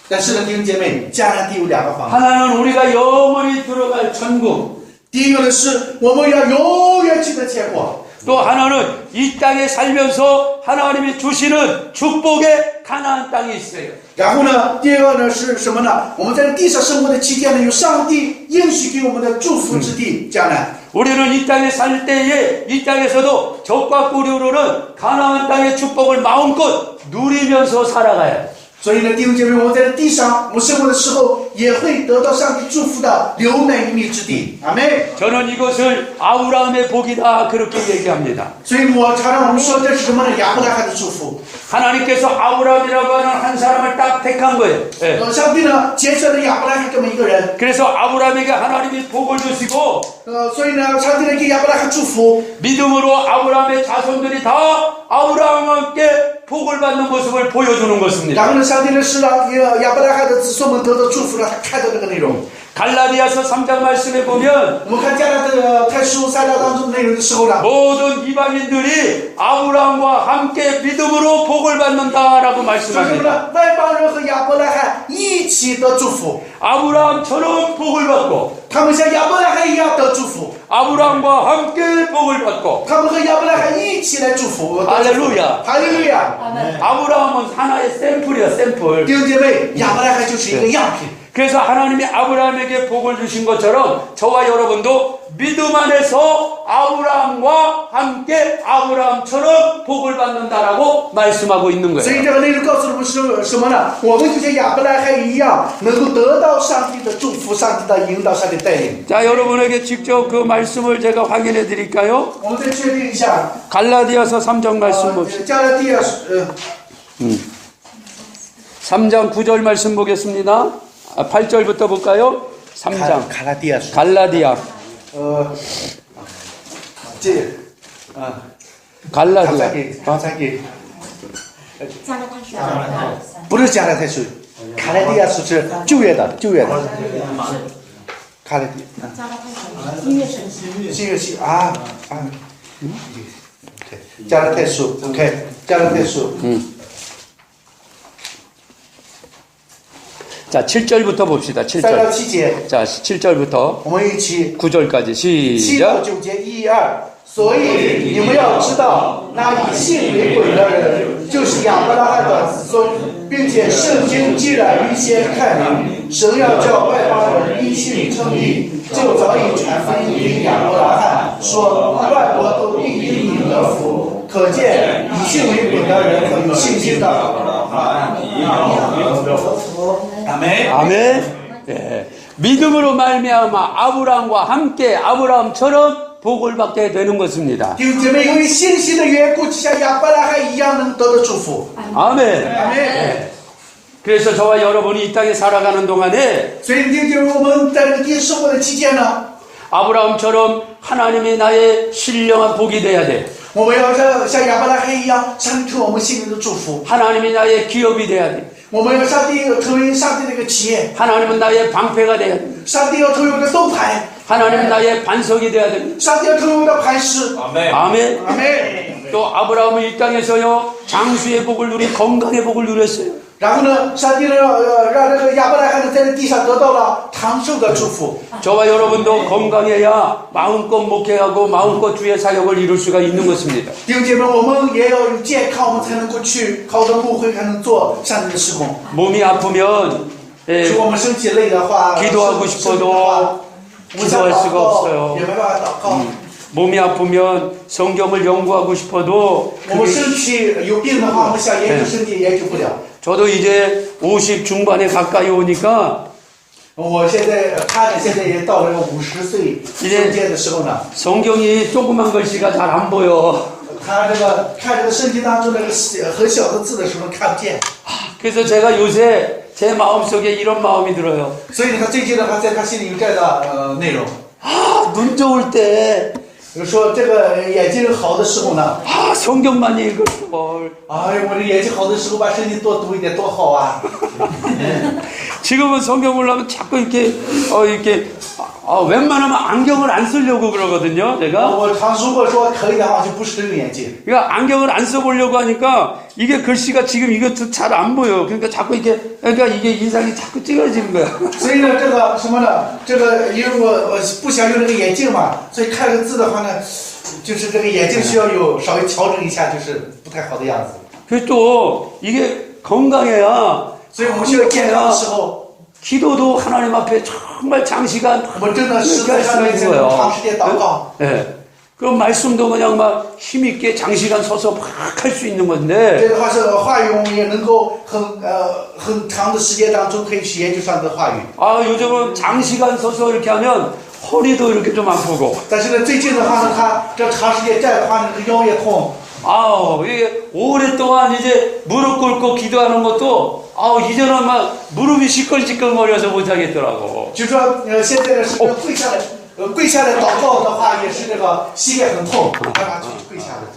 但是呢，弟兄姐妹，迦南地有两个方面。 하나는 우리가 영원히 들어갈 천국. 第一个呢，是我们要永远去的天国。 또 하나는 이 땅에 살면서 하나님이 주시는 축복의 가나안 땅이 있어요. 然后呢，第二个呢是什么呢？我们在地上生活的期间呢，有上帝应许给我们的祝福之地迦南。 우리는 이 땅에 살 때에 이 땅에서도 젖과 꿀이 흐르는 가나안 땅의 축복을 마음껏 누리면서 살아가야 돼. 所以呢，弟兄姐妹，我们在地上我们生活的时候，也会得到上帝祝福的流奶与蜜之地。阿门。 저는 이것을 아브라함의 복이다 그렇게 얘기합니다. 所以我常常我们说这是什么呢？亚伯拉罕的祝福。 하나님께서 아브라함이라고 하는 한 사람을 딱 택한 거예요. 예. 上帝呢拣选了亚伯拉罕这么一个人。 그래서 아브라함에게 하나님이 복을 주시고 所以呢，上帝呢给亚伯拉罕祝福。 믿음으로 아브라함의 자손들이 다 아브라함과 함께 복을 받는 모습을 보여주는 것입니다. 然后呢，上帝呢是让亚伯拉罕的子孙们得到祝福，让他看到这个内容。 갈라디아서 3장 말씀에 보면 我们看加拉的太书3章当中的内容的时候呢， 모든 이방인들이 아브라함과 함께 믿음으로 복을 받는다라고 说什么 말씀합니다. 呢？外邦人和亚伯拉罕一起得祝福， 아브라함처럼 복을 받고 他们像亚伯拉罕一样得祝福， 아브라함과 함께 복을 받고 他们和亚伯拉罕一起来祝福。 할렐루야. 哈利路亚！ 아브라함은 하나의 샘플이야, 샘플. 弟兄姐妹，亚伯拉罕就是一个样品。 그래서 하나님이 아브라함에게 복을 주신 것처럼 저와 여러분도 믿음 안에서 아브라함과 함께 아브라함처럼 복을 받는다라고 말씀하고 있는 所 거예요. 以这个内容告诉我们什么呢？我们就像亚伯拉罕一样，能够得到上帝的祝福、上帝的引导、上帝带领。 자, 여러분에게 직접 그 말씀을 제가 확인해 드릴까요? 我们再确定一下， 갈라디아서 3장 말씀 봅시다. 加拉第亚 3장 9절 말씀 보겠습니다. 8절부터 볼까요? 3장 卡拉第亚书， 갈라디아 这卡 갈라디아 萨给卡萨给，加拉太书，不是加拉太书，卡拉第亚书是旧约的，卡拉第加拉太书，音乐神系。新约系啊，加拉太书 ，OK， 加拉太书， 자, 7절부터 봅시다. 3到 7절. 7节， 자, 7절부터 我们一起 9절까지 7到 시작. 9节1、2。所以你们要知道，那以信为本的人，就是亚伯拉罕的子孙，并且圣经既然预先看明，神要叫外邦人因信称义，就早已传福音给亚伯拉罕，说万国都必因你得福。可见以信为本的人和有信心的。阿门。 아멘. 예. 믿음으로 말미암아 아브라함과 함께 아브라함처럼 복을 받게 되는 것입니다. 弟兄姐妹，由于信心的缘故，就像亚伯拉罕一样，能得到祝福。 아멘. 阿门。 그래서 저와 여러분이 이 땅에 살아가는 동안에 所以，弟兄姐妹，我们在这个地生活的期间呢， 아브라함처럼 하나님이 나의 신령한 복이 돼야 돼. 我们要像亚伯拉罕一样，上帝成为我们心灵的祝福。 하나님이 나의 기업이 돼야 돼. 我们要上帝成为上帝的一个企业， 하나님은 나의 방패가 돼야 돼. 上帝要成为我的盾牌， 하나님은 나의 반석이 돼야 돼. 上帝要成为我的磐石。 아멘. 아멘. 阿门。 또 아브라함은 이 땅에서요 장수의 복을 누리 건강의 복을 누렸어요. 然后呢，上帝呢，让这个亚伯拉罕呢，在这地上得到了长寿的祝福。 저와 여러분도 건강해야 마음껏 목회하고 마음껏 주의 사역을 이룰 수가 있는 것입니다. 弟兄姐妹，我们也要有健康，我们才能够去好的牧会，才能做上帝的施工。 몸이 아프면 如果我们身体累的话， 기도하고 生病的 싶어도 话，我们想 기도할 祷 수가 告 없어요. 也没办法祷告。 몸이 아프면 성경을 연구하고 싶어도 我们 그게 身体有病的话，我们想研究身体也研究不了。 저도 이제 50 중반에 가까이 오니까 我现在他呢，现在也到了50岁中间的时候呢， 성경이 조그만 글씨가 잘 안 보여. 他这个看这个圣经当中那个很小的字的时候看不见， 그래서 제가 요새 제 마음속에 이런 마음이 들어요. 所以他最近呢，他在他心里有这样的内容， 아, 눈 좋을 때 比如说这个眼睛好的时候呢， 아, 성경만 읽을 걸. 哎，我这眼睛好的时候把圣经多读一点多好啊！ 지금은 성경 보려면 자꾸 이렇게 웬만하면 안경을 안 쓰려고 그러거든요. 제가. 我常如果说可以的话，就不使用眼镜。 그러니까 안경을 안 써보려고 하니까 이게 글씨가 지금 이것도 잘 안 보여. 그러니까 자꾸 그러니까 이게 인상이 자꾸 찌그러지는 거야. 所以呢，这个什么呢？这个因为我不想用这个眼镜嘛，所以看这个字的话呢，就是这个眼镜需要有稍微调整一下，就是不太好的样子。 그리고 또 이게 건강해야 所以我们需要健康的时候， 기도도 하나님 앞에 정말 장시간 我们真的是 이렇게 在 할 上 수가 面 있는 能长 거예요. 时间祷告。 예. 그 말씀도 그냥 막 힘있게 장시간 서서 막 할 수 있는 这 건데 个话是话语，我们也能够很长的时间当中可以去研究上帝的话语。 아 요즘은 장시간 서서 이렇게 하면 허리도 이렇게 좀 아프고 但是呢，最近的话呢，他这长时间站的话呢，这个腰也痛。 아우 이게 오랫동안 이제 무릎 꿇고 기도하는 것도 아우 이제는 막 무릎이 시끌시끌거려서 못 하겠더라고. 就说现在呢是这个跪下来祷告的话，也是这个膝盖很痛，没办法去跪下来。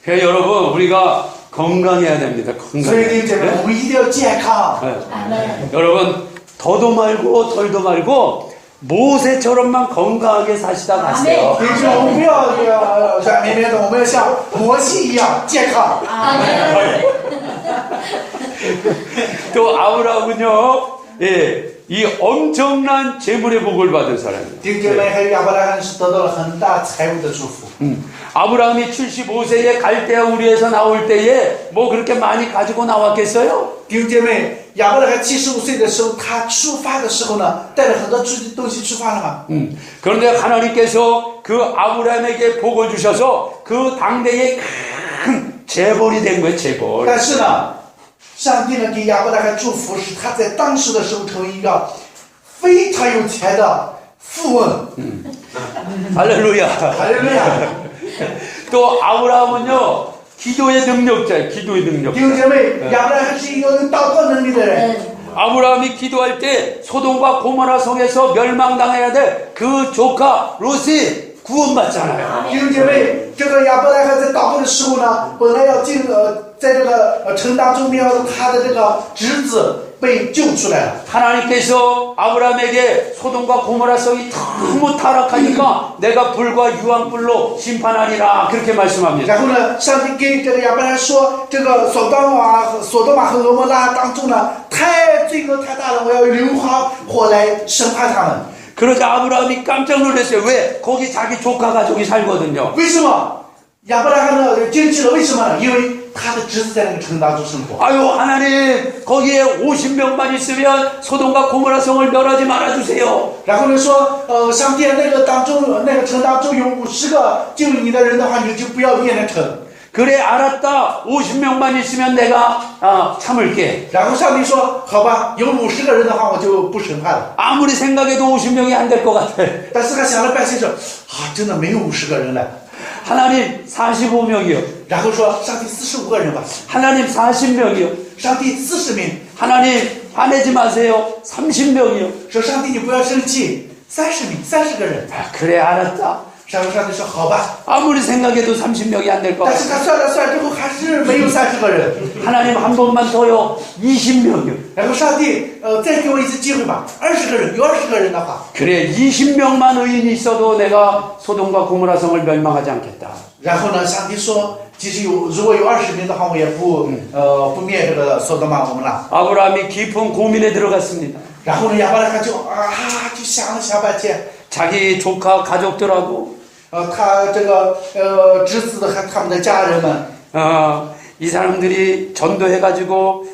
그래서 여러분 우리가 건강해야 됩니다. 所以弟兄姐妹， 건강. 我们一定要健康。 阿门。 여러분 더도 말고 덜도 말고 모세처럼만 건강하게 사시다 가세요. 弟兄，我们不要软绵绵的，我们要像摩西一样健康。 阿门。 또 아브라함은요, 예, 이 엄청난 재물의 복을 받은 사람이에요. 弟兄姐妹，还有亚伯拉罕是得到了很大财务的祝福。 아브라함이 75세에 갈대아 우리에서 나올 때에 뭐 그렇게 많이 가지고 나왔겠어요? 弟兄姐妹，亚伯拉罕75岁的时候，他出发的时候呢，带了很多东西出发了嘛。 그런데 하나님께서 그 아브라함에게 복을 주셔서 그 당대에 큰 재벌이 된 거예요, 재벌. 但是呢，上帝呢给亚伯拉罕祝福，是他在当时的时候成为一个非常有钱的富翁。 할렐루야. 哈利路亚！ 또 아브라함은요, 기도의 능력자예요, 기도의 弟 능력자. 兄姐妹，亚伯拉罕是一个有祷告能力的人。 아브라함이 기도할 때 소돔과 고모라 성에서 멸망당해야 될 그 조카 롯이 구원받잖아요. 弟兄姐妹，这个亚伯拉罕在祷告的时候呢，本来要在这个城当中要他的这个侄子被救出来了。 하나님께서 아브라함에게 소돔과 고모라 성이 너무 타락하니까 내가 불과 유황불로 심판하리라 그렇게 말씀합니다. 然后呢，上帝给这个亚伯拉罕说，这个索多玛和俄摩拉当中呢，罪恶太大了，我要硫磺火来审判他们。 그러자 아브라함이 깜짝 놀랐어요. 왜? 거기 자기 조카 가족이 살거든요. 为什么亚伯拉罕呢惊奇了？为什么呢？因为他的侄子在那个城当中生活。 아유 하나님 거기에 50명만 있으면 소돔과 고모라 성을 멸하지 말아주세요. 然后呢说，上帝那个城当中有50个救你的人的话，你就不要灭那城。 그래 알았다. 50명만 있으면 내가 참을게. 然后上帝说：“好吧，有50个人的话，我就不审判了。 아무리 생각해도 50명이 안 될 것 같아. ”但是他想了半天说：“真的没有50个人了。 하나님 45명이요. ”然后说：“上帝45个人吧。 하나님 40명이요. ”上帝40名， 하나님 화내지 마세요. 30명이요. 说：“上帝你不要生气，30名，30个人。 그래 알았다. 然后上帝说：“好吧。 아무리 생각해도 30명이 안 될 것 但 같아. 是他算了算之后，还是没有30个人。 하나님 한 번만 더요. 20명이요. 然后上帝，再给我一次机会吧，20个人，有20个人的话。 그래 20명만 의인이 있어도 내가 소돔과 고모라 성을 멸망하지 않겠다. 然后呢，上帝说，即使如果有20名的话，我也不灭这个索多玛俄摩拉。 아브라함이 깊은 고민에 들어갔습니다. 然后呢，亚伯拉罕就想了想半天。 자기 조카 가족들하고 他这个侄子的他们的家人们， 이 사람들이 전도해가지고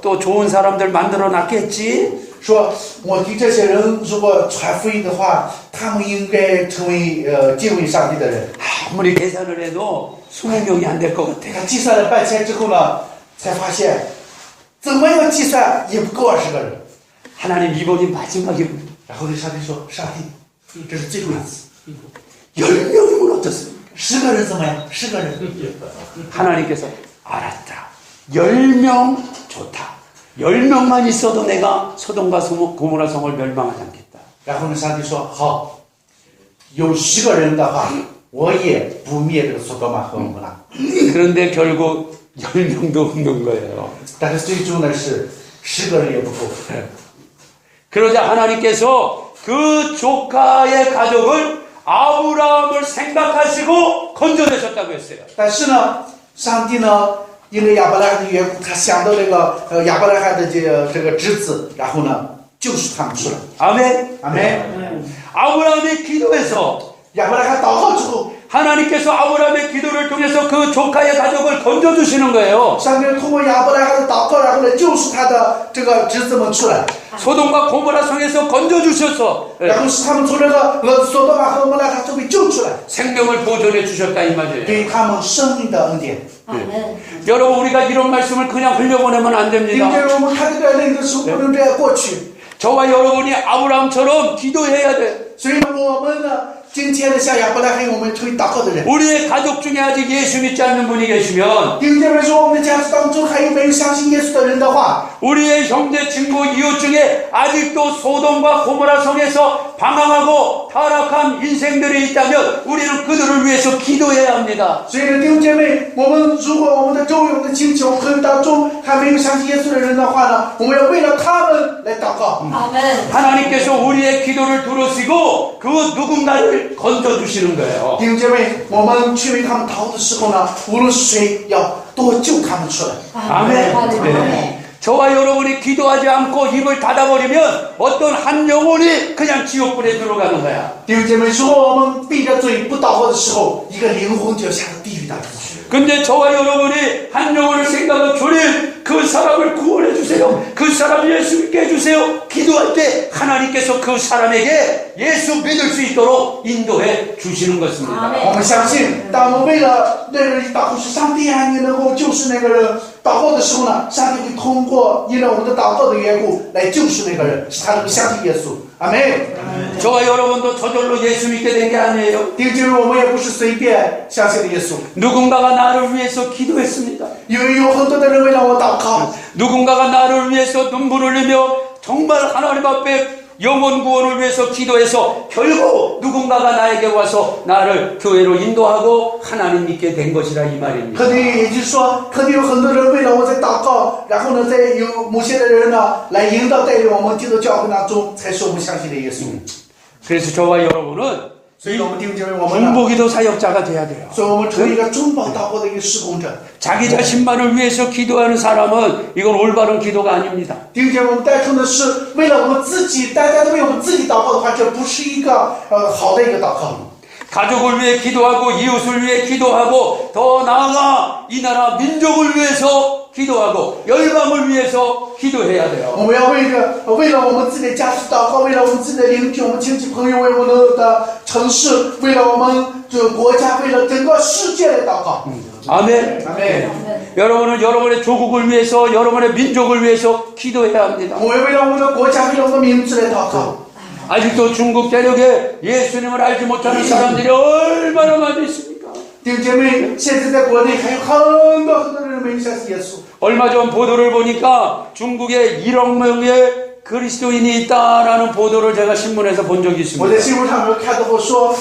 또 좋은 사람들 만들어 놨겠지. 说我给这些人如果传福音的话，他们应该成为敬畏上帝的人。 아무리 계산을 해도 20명이 안 될 것 같아. 他计算了半天之后呢，才发现怎么样计算也不够20个人。 하나님 이번이 마지막입니다. 然后对上帝说：“上帝，这是最后一次。 10명이면 어떻습니까? 10个人怎么样？10个人。 하나님께서 알았다. 10명 좋다. 10명만 있어도 내가 소돔과 고모라 성을 멸망하지 않겠다. 然后呢，上帝说：“好，有10个人的话，我也不灭这个索多玛和俄摩拉。 그런데 결국 10명도 없는 거예요. 但是最终呢是10个人也不够。 그러자 하나님께서 그 조카의 가족을 아브라함을 생각하시고 건져내셨다고 했어요. 但是呢，上帝呢，因为亚伯拉罕的缘故，他想到那个亚伯拉罕的这个侄子，然后呢，救赎他们出来。 아멘. 阿门。 아브라함이 기도해서 亚伯拉罕祷告之后， 하나님께서 아브라함의 기도를 통해서 그 조카의 가족을 건져주시는 거예요. 上帝通过亚伯拉罕的祷告，然后呢，救赎他的这个侄子们出来， 소돔과 고모라 성에서 건져주셔서 然后使他们从这个索多玛和俄摩拉他都被救出来， 생명을 보존해 주셨다 이 말이에요. 给他们生命的恩典。 阿门。 여러분 우리가 이런 말씀을 그냥 흘려보내면 안 因 됩니다. 为我们看这段内容的时候，不能这样过去。 저와 여러분이 아브라함처럼 기도해야 돼. 所以呢，我们呢，今天的像亚伯拉罕，我们可以祷告的人。 우리의 가족 중에 아직 예수 믿지 않는 분이 계시면 弟兄姐妹说，我们的家族当中还有没有相信耶稣的人的话， 우리의 형제, 친구, 이웃 중에 아직도 소돔과 고모라 성에서 방황하고 타락한 인생들이 있다면 우리는 그들을 위해서 기도해야 합니다. 所以呢，弟兄姐妹，我们如果我们的周围、我们的亲戚、我们朋友当中还没有相信耶稣的人的话呢，我们要为了他们来祷告。 아멘. 하나님께서 우리의 기도를 들으시고 그 누군가를 건져주시는 거예요. 弟兄姐妹，我们去为他们祷告的时候呢，无论是谁，要多救他们出来。 아멘. 아멘. 저와 여러분이 기도하지 않고 입을 닫아버리면 어떤 한 영혼이 그냥 지옥불에 들어가는 거야. 弟兄姐妹，如果我们闭着嘴不祷告的时候，一个灵魂就要下到地狱当中去。 근데 저와 여러분이 한 영혼을 생각하고 주님 그 사람을 구원해 주세요. 그 사람 예수 믿게 해주세요. 기도할 때 하나님께서 그 사람에게 예수 믿을 수 있도록 인도해 주시는 것입니다. 아멘. 我们相信，当我们为了那个人祷告时，上帝啊，你能够救赎那个人。祷告的时候呢，上帝会通过因为我们的祷告的缘故来救赎那个人，使他能够相信耶稣。阿门。 저와 여러분도 저절로 예수 믿게 된 게 아니에요. 弟兄姐妹，我们也不是随便相信的耶稣， 누군가가 나를 위해서 기도했습니다. 因为有很多的人为了我祷告， 누군가가 나를 위해서 눈물을 흘리며 정말 하나님 앞에 영혼 구원을 위해서 기도해서 결국 누군가가 나에게 와서 나를 교회로 인도하고 하나님 믿게 된 것이라 이 말입니다. 肯定也就是说，肯定有很多人为了我在祷告，然后呢，再有某些的人呢来引导带领我们进到教会当中，才是我们相信的耶稣。 그래서 저와 여러분은 所以我们弟兄姐妹，我们呢， 중보기도 사역자가 돼야 돼요. 所以我们成为一个中保祷告的一个施工者。 자기 자신만을 위해서 기도하는 사람은 이건 올바른 기도가 아닙니다. 弟兄姐妹，我们单纯的是为了我们自己，大家都为我们自己祷告的话，这不是一个好的一个祷告。 가족을 위해 기도하고 이웃을 위해 기도하고 더 나아가 이 나라 민족을 위해서 기도하고 열방을 위해서 기도해야 돼요. 我们要为了我们自己的家族祷告，为了我们自己的邻居、我们亲戚朋友，为我们的城市，为了我们这个国家，为了整个世界来祷告。 아멘. 아멘. 여러분은 여러분의 조국을 위해서 여러분의 민족을 위해서 기도해야 합니다. 我们为了我们的国家，为了我们的民族来祷告。 아직도 중국 대륙에 예수님을 알지 못하는 사람들이 얼마나 많이 있습니까? 弟兄姐妹，现在在国内还有很多很多人没有相信耶稣。 얼마 전 보도를 보니까 중국에 1억 명의 그리스도인이 있다라는 보도를 제가 신문에서 본 적이 我在 있습니다. 新闻上面看到过说，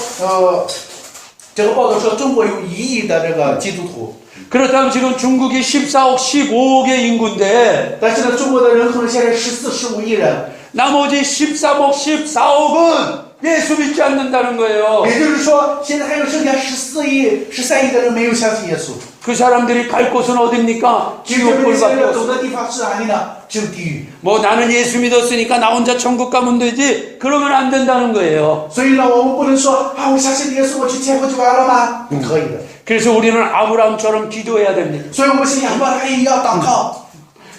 这个报道说中国有1亿的这个基督徒， 그렇다면 지금 중국이 14억, 15억의 인구인데 但是呢，中国的人口呢现在14、15亿人， 나머지 13억, 14억은 예수 믿지 않는다는 거예요. 也就是说，现在还有剩下14亿、13亿的人没有相信耶稣。 그 사람들이 갈 곳은 어딥니까? 弟兄姐妹， 지옥불 现在 밖에 走 없어. 的地方是哪里呢？只有地狱。 뭐 나는 예수 믿었으니까 나 혼자 천국 가면 되지. 그러면 안 된다는 거예요. 所以呢，我们不能说啊，我相信耶稣，我去天国就完了吗？不可以的。 그래서 우리는 아브라함처럼 기도해야 됩니다. 所以我们是亚伯拉罕也要祷告。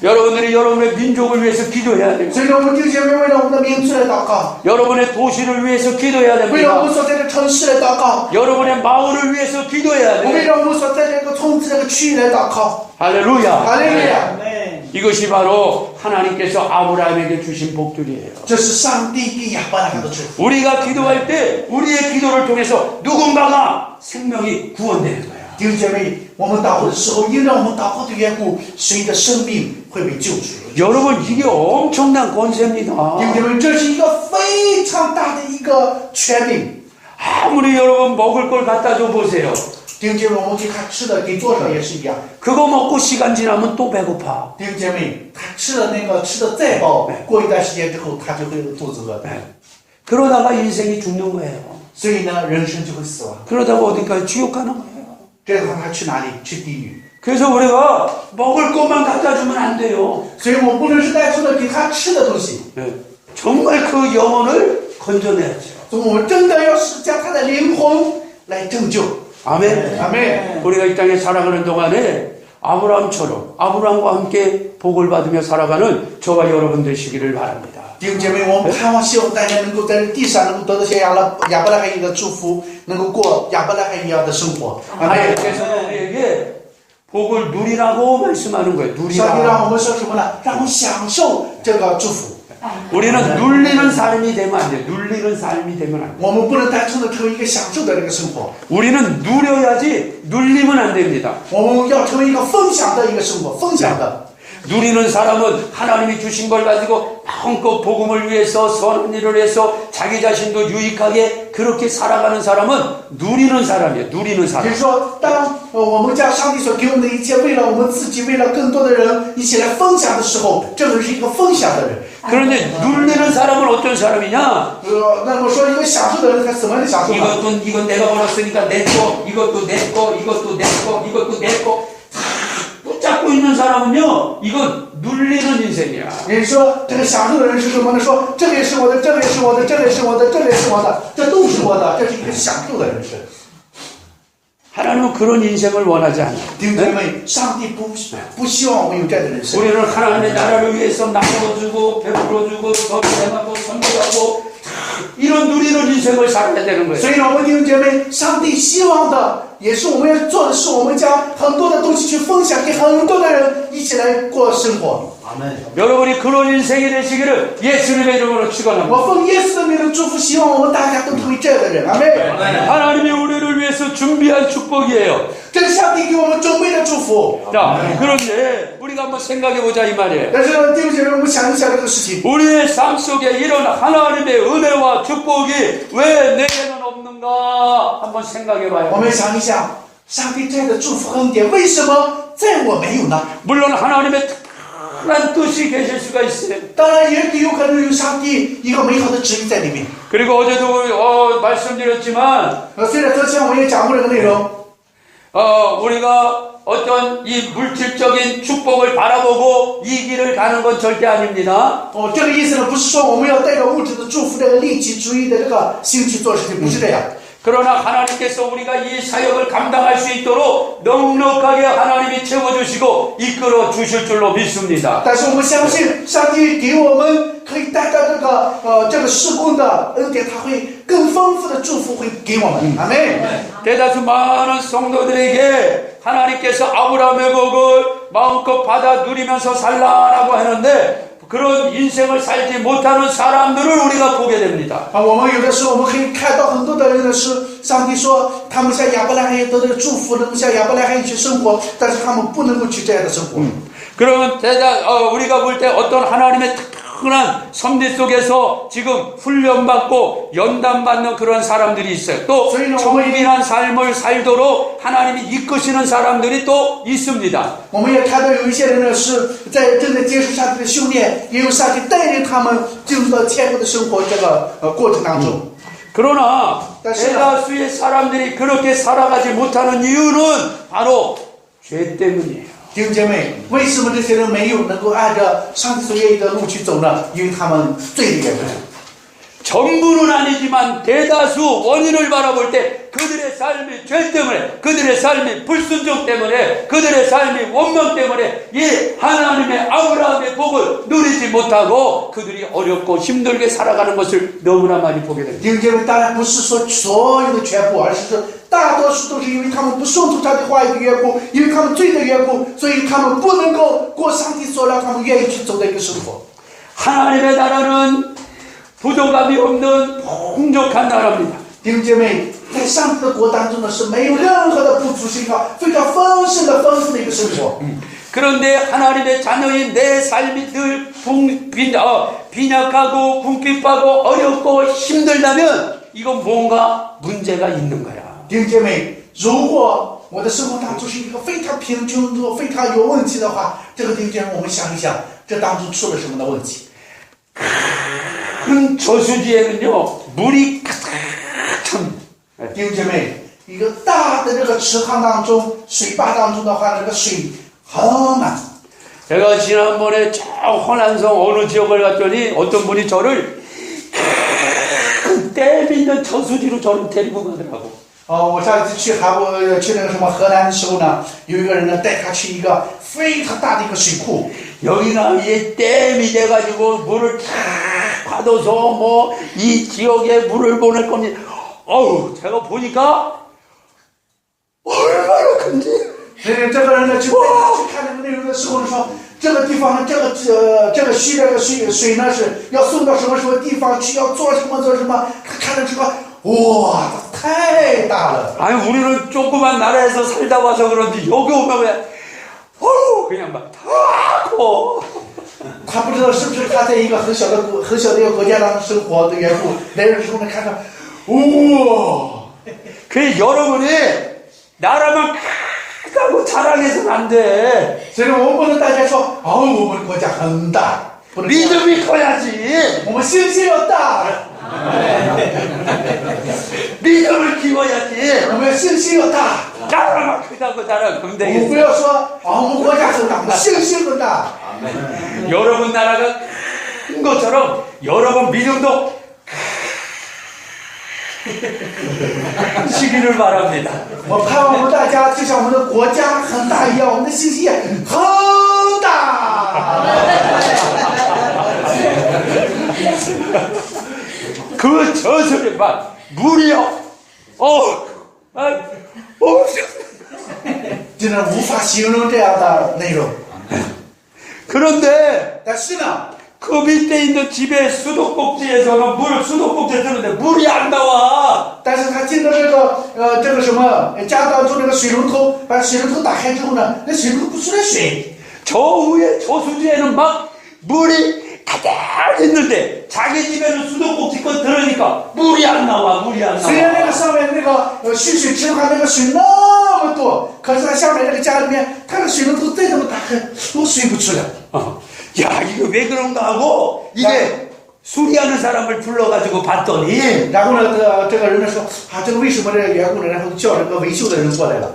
여러분들이 여러분의 민족을 위해서 기도해야 됩니다. 所以呢，我们弟兄姐妹为了我们的民族来祷告， 여러분의 도시를 위해서 기도해야 为了我 됩니다. 们所在的城市来祷告， 여러분의 마을을 위해서 기도해야 为 돼요. 了我们所在这个村子这个区域来祷告。 할렐루야. 哈利路亚！ 이것이 바로 하나님께서 아브라함에게 주신 복들이에요. 这是上帝给亚伯拉罕的祝福。 우리가 기도할 때 우리의 기도를 통해서 누군가가 생명이 구원되는 거예요. 弟兄姐妹，我们祷告的时候，因为我们祷告的缘故，谁的生命会被救赎。 여러분 이게 엄청난 권세입니다. 弟兄姐妹，这是一个非常大的一个权柄。 아무리 여러분 먹을 걸 갖다 줘 보세요. 弟兄姐妹，我们给他吃的，给多少也是一样。 그거 먹고 시간 지나면 또 배고파. 弟兄姐妹，他吃了那个吃的再饱，过一段时间之后，他就会肚子饿。 그러다가 인생이 죽는 거예요. 所以呢，人生就会死亡。 그러다가 어디까지 지옥 가는 거예요. 这样的话，他去哪里？去地狱。 그래서 우리가 먹을 것만 갖다 주면 안 돼요. 所以我们不能是单纯的给他吃的东西， 정말 그 영혼을 건져내야죠. 所以我们真的要是将他的灵魂来拯救。 아멘. 阿妹， 우리가 이 땅에 살아가는 동안에 아브라함처럼 아브라함과 함께 복을 받으며 살아가는 저와 여러분 되시기를 바랍니다. 弟兄姐妹，我们盼望希望大家能够在地上能够得到像亚伯拉罕一样的祝福，能够过亚伯拉罕一样的生活。阿妹， 하나님께서는 우리에게 복을 누리라고 말씀하는 거예요. 上帝让 누리라. 我们说什么呢？让我们享受这个祝福。 우리는 눌리는 삶이 되면 안 돼. 눌리는 삶이 되면 안 돼. 我们不能单纯的成为一个享受的那个生活， 우리는 누려야지 눌리면 안 됩니다. 我们要成为一个分享的一个生活，分享的。 누리는 사람은 하나님이 주신 걸 가지고 마음껏 복음을 위해서 선한 일을 해서 자기 자신도 유익하게 그렇게 살아가는 사람은 누리는 사람이에요. 누리는 也 사람. 就是说，当我们将上帝所给我们的一切，为了我们自己，为了更多的人一起来分享的时候，这个人是一个分享的人。 그런데 눌리는 사람은 어떤 사람이냐? 那么说一个享受的人，他怎么样的享受呢？ 이건 내가 벌었으니까 내 거, 이것도 내 거, 이것도 내 거, 이것도 내 거. 다 붙잡고 있는 사람은요, 이건 눌리는 인생이야. 也就是说，这个享受的人是什么呢？说这个也是我的，这个也是我的，这个也是我的，这个也是我的，这都是我的，这是一个享受的人是。 하나님은 그런 인생을 원하지 않아요. 弟兄姐妹，上帝不希望我们有这样的人生。 우리는 하나님의 나라를 위해서 나눠주고 베풀어주고 더 대하고 선교하고 이런 누리는 인생을 살아야 되는 거예요. 所以呢，我们弟兄姐妹，上帝希望的也是我们要做的是，我们将很多的东西去分享给很多的人，一起来过生活。 여러분이 그런 인생이 되시기를 예수님의 이름으로 축원합니다. 我奉耶稣的名的祝福，希望我们大家都成为这样的人。阿门。 하나님이 우리를 위해서 준비한 축복이에요. 这是上帝给我们准备的祝福。 자, 그런데 우리가 한번 생각해 보자 이 말이에요. 但是呢，弟兄姐妹，我们想一想这个事情。 우리의 삶 속에 이런 하나님의 은혜와 축복이 왜 내게는 없는가 한번 생각해 我 봐요. 们想一想，上帝这样的祝福恩典，为什么在我没有呢？ 물론 하나님의 특별한 뜻이 계실 수가 있어요. 当然，也有可能有上帝一个美好的旨意在里面。 그리고 어제도 말씀드렸지만 虽然昨天我也讲过这个内容， 우리가 어떤 이 물질적인 축복을 바라보고 이 길을 가는 건 절대 아닙니다. 这个意思呢，不是说我们要带着物质的祝福、这个利己主义的这个心去做事情，不是这样。 그러나 하나님께서 우리가 이 사역을 감당할 수 있도록 넉넉하게 하나님이 채워주시고 이끌어 주실 줄로 믿습니다. 但是我们相信，上帝给我们可以带到这个事工的恩典，他会更丰富的祝福会给我们。阿门。 대다수 많은 성도들에게 하나님께서 아브라함의 복을 마음껏 받아 누리면서 살라라고 하는데 그런 인생을 살지 못하는 사람들을 우리가 보게 됩니다. 我们有的时候我们可以看到很多的人呢，是上帝说他们像亚伯拉罕也得到了祝福，能像亚伯拉罕一起生活，但是他们不能够去这样的生活。 그러면 우리가 볼 때 어떤 하나님의 특별한 섭리 속에서 지금 훈련받고 연단받는 그런 사람들이 있어요. 또 정빈한 삶을 살도록 하나님이 이끄시는 사람들이 또 있습니다. 我们也看到有一些人呢是在正在接受上帝的修炼，也有上帝带领他们进入到天国的生活这个过程当中。 그러나 대다수의 사람들이 그렇게 살아가지 못하는 이유는 바로 죄 때문이에요. 弟兄姐妹，为什么这些人没有能够按照上帝所愿意的路去走呢？因为他们罪的缘故。 전부는 아니지만 대다수 원인을 바라볼 때 그들의 삶이 죄 때문에, 그들의 삶이 불순종 때문에, 그들의 삶이 원망 때문에 이 하나님의 아브라함의 복을 누리지 못하고 그들이 어렵고 힘들게 살아가는 것을 너무나 많이 보게 됩니다. 弟兄姐妹，当然不是说所有的全部，而是说大多数都是因为他们不顺从上帝话语的缘故，因为他们罪的缘故，所以他们不能够过上帝所让他们愿意去走的一个生活。 하나님의 나라는 부족함이 없는 풍족한 나라입니다. 弟兄姐妹，在上帝的国当中呢，是没有任何的不足性啊，非常丰盛的、丰富的一个生活。 그런데 하나님의 자녀인 내 삶이 늘 빈약하고 궁핍하고 어렵고 힘들다면 이건 뭔가 문제가 있는 거야. 弟兄姐妹，如果我的生活当中是一个非常贫穷、非常有问题的话，这个弟兄姐妹，我们想一想，这当中出了什么的问题？ 큰 저수지에는요 물이 가득 찹니다. 弟兄姐妹，一个大的这个池塘当中、水坝当中的话，那个水很满。 제가 지난번에 저 호남성 어느 지역을 갔더니 어떤 분이 저를 큰 댐 있는 저수지로 저를 데리고 가더라고. 我上一次去去那个什么河南的时候呢，有一个人呢带他去一个非常大的一个水库。 여기가 이제 댐이 돼가지고 물을 다 받아서 뭐 이 지역에 물을 보낼 겁니다. 어우, 제가 보니까 얼마나 큰지. 所以这个人呢，就带他去看那个内容的时候说，这个地方呢，这个水呢是要送到什么地方去，要做什么，他看了之后，哇，太大了。 아니 우리는 조그만 나라에서 살다 와서 그런지 여기 오면 그냥 막 다 커. 他不知道是不是他在一个很小的一个国家当中生活的缘故，来的时候呢，看到，哇， 그 여러분이 나라만 크다고 자랑해서는 안 돼. 所以我们不能大家说，哦，我们国家很大，不能这样， 믿음이 커야지. 我们信心要大， 믿음을 키워야지. 我们信心要大， 나라만 크다고 자랑하면 我们不 되겠어. 要说，啊，我们国家很大，我们信心很大。 여러분 나라가 큰 것처럼 여러분 믿음도 크시기를 바랍니다. 我盼望我们大家就像我们的国家很大一样，我们的信心也很大。 그 저술에 막 물이요. 아, 真的无法形容这样的内容。 그런데 但是呢， 그 밑에 있는 집의 수도꼭지에서는 수도꼭지에 드는데 물이 안 나와. 但是他进到这个什么家当中这个水龙头，把水龙头打开之后呢，那水龙头不出来水。 저 위에 저수지에는 막 물이 가득 있는데 자기 집에는 수도꼭지 건 들으니까 물이 안 나와. 虽然那个上面那个蓄水池的话，那个水那么多，可是它下面这个家里面，它的水龙头再怎么打开，都水不出来。 야, 이거 왜 그런가 하고 이게 수리하는 사람을 불러가지고 봤더니 然后呢，这个人呢说啊，这个为什么这个缘故呢？然后叫这个维修的人过来了。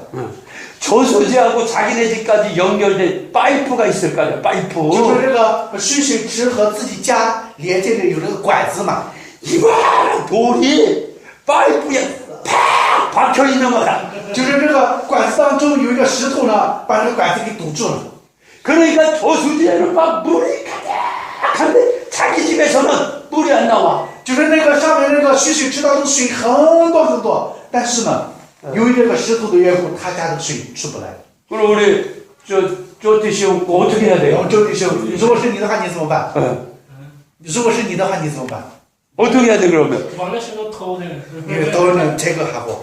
저수지하고 자기네 집까지 연결된 파이프가 있을 거야. 就 파이프. 是这个蓄水池和自己家连接的有这个管子嘛， 이만한 돌이 파이프에 팍 박혀 있는 거야. 就是这个管子当中有一个石头呢，把这个管子给堵住了。 그러니까 저수지에는 막 물이 가득한데 자기 집에서는 물이 안 나와. 就是那个上面那个蓄水池当中水很多很多，但是呢，由于这个石头的缘故，他家的水出不来。 그럼 우리 저 뜻이 없고 어떻게 해야 我 돼요? 们周弟兄，如果是你的话，你怎么办？ 어. 如果是你的话，你怎么办？ 어떻게 해야 돼 그러면? 把那石头偷的。你们都能这个哈我。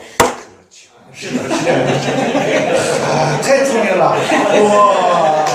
是的，是的，啊，太聪明了，哇！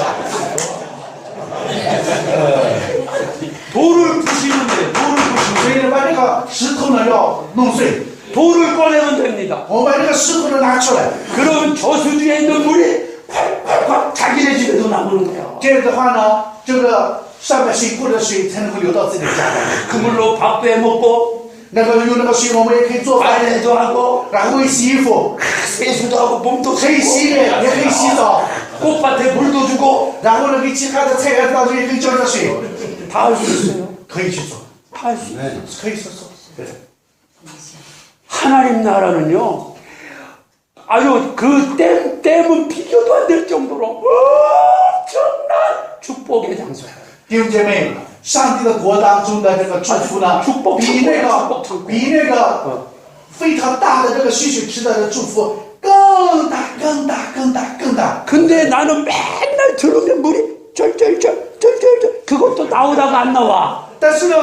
돌을 부시는데 돌을 부시면 所以把这个石头呢要弄碎， 돌을 꺼내면 됩니다. 我们把这个石头呢拿出来， 그러면 저수지에 있는 물이 콸콸콸 자기네 집에도 나오는 거야. 这样的话呢，这个上面水库的水才能够流到自己的家当中。 그 물로 밥도 해 먹고 那个用那个水，我们也可以做饭， 빨래도 하고 然后会洗衣服， 세수도 하고 몸도 可以洗 씻고 脸，也可以洗澡， 꽃밭에 물도 주고 然后呢给其他的菜园当中也可以浇浇水， 다 할 수 있어요. 可以去做， 다 할 수 있어요. 可以去做。 하나님 나라는요. 아유 그 댐은 비교도 안 될 정도로 엄청난 축복의 장소야. 弟兄姐妹，上帝的国当中的这个祝福呢，比那个非常大的这个蓄水池的祝福更大、更大、更大、更大。 근데 나는 맨날 들으면 물이 쩔쩔쩔 그것도 나오다가 안 나와. 但是呢，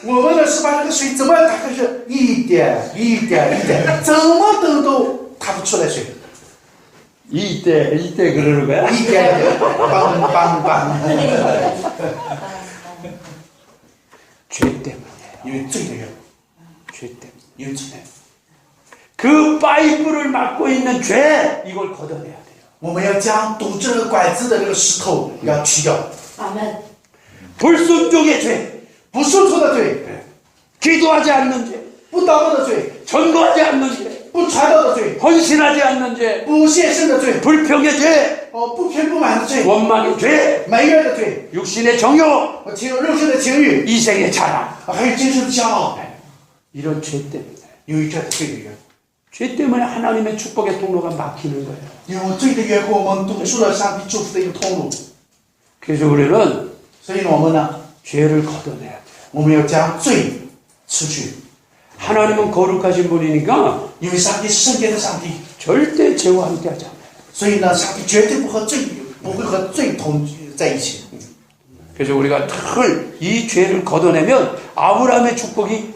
我们呢是把这个水怎么样打开是一点一点一点，怎么等都打不出来水， 이때 그러는 거야? 一点一点，梆梆梆。 죄 때문에. 因为罪的缘故， 죄 때문에. 因为罪。 그 파이프를 막고 있는 죄 이걸 걷어내야 돼요. 我们要将堵这个管子的这个石头要去掉， 아멘. 불순종의 죄, 不顺从的罪， 기도하지 않는 죄, 不祷告的罪， 전도하지 않는 죄, 不传道的罪， 헌신하지 않는 죄, 不献身的罪， 불평의 죄, 不偏不满的罪， 원망의 죄, 埋怨的罪， 육신의 정욕, 肉身的情欲， 이생의 자랑. 还有今生的骄傲， 이런 죄 때문에. 由于这罪的缘故， 죄 때문에 하나님의 축복의 통로가 막히는 거예요. 因为罪的缘故，我们堵住了上帝祝福的一个通路， 그래서 우리는 所以呢，我们呢， 죄를 걷어내야 돼요. 我们要将罪除去， 하나님은 거룩하신 분이니까 因为上帝是圣洁的上帝， 절대 죄와 함께 하지 않아요. 所以呢，上帝绝对不会和罪在一起。 그래서 우리가 늘 이 죄를 걷어내면 아브라함의 축복이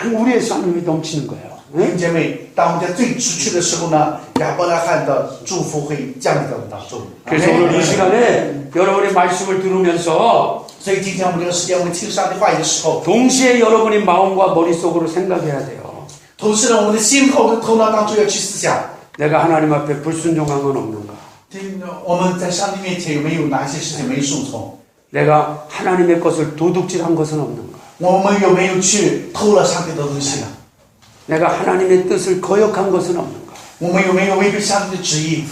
그냥 우리의 삶에 넘치는 거예요. 弟兄姐妹，当我们在罪出去的时候呢，亚伯拉罕的祝福会降临在我们当中。 그래서 오늘 이 시간에 여러분의 말씀을 들으면서 所以今天我们这个时间，我们听上帝话语的时候， 동시에 여러분의 마음과 머릿속으로 생각해야 돼요. 同时呢，我们的心和我们的头脑当中要去思想， 내가 하나님 앞에 불순종한 건 없는가? 我们在上帝面前有没有哪些事情没顺从？ 내가 하나님의 것을 도둑질한 것은 없는가? 我们有没有去偷了上帝的东西呢？ 내가 하나님의 뜻을 거역한 것은 없는가? 我们有没有违背上帝的旨意？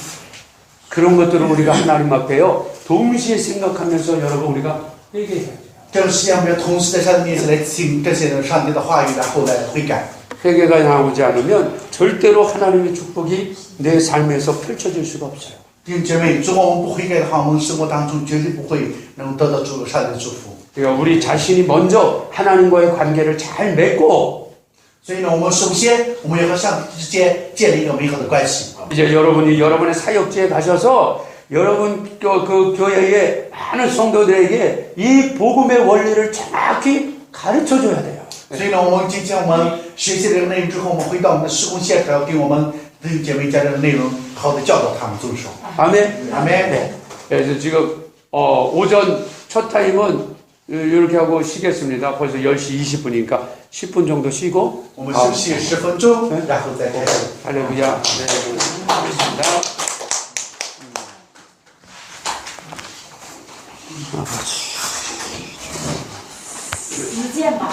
그런 것들을 우리가 하나님 앞에요 동시에 생각하면서 여러분 우리가 회개해야 돼요. 这个时间我们要同时在上帝面前来听这些上帝的话语，然后来悔改。 회개가 나오지 않으면 절대로 하나님의 축복이 내 삶에서 펼쳐질 수가 없어요. 弟兄姐妹，如果我们不悔改的话，我们生活当中绝对不会能得到上帝的祝福。 그러니까 우리 자신이 먼저 하나님과의 관계를 잘 맺고 所以呢，我们首先我们要和上帝之间建立一个美好的关系。 이제 여러분이 여러분의 사역지에 가셔서 여러분 그 교회의 많은 성도들에게 이 복음의 원리를 정확히 가르쳐 줘야 돼요. 所以呢，我们今天我们学习这个内容之后，我们回到我们的施工现场，给我们弟兄姐妹将这个内容好的教导他们遵守。 아멘. 아멘. 네. 그래서 지금 오전 첫 타임은 이렇게 하고 쉬겠습니다. 벌써 10시 20분이니까 10분 정도 쉬고 我们休息10分钟，然后再开始。 할렐루야. 네, 하겠습니다. 一见吧。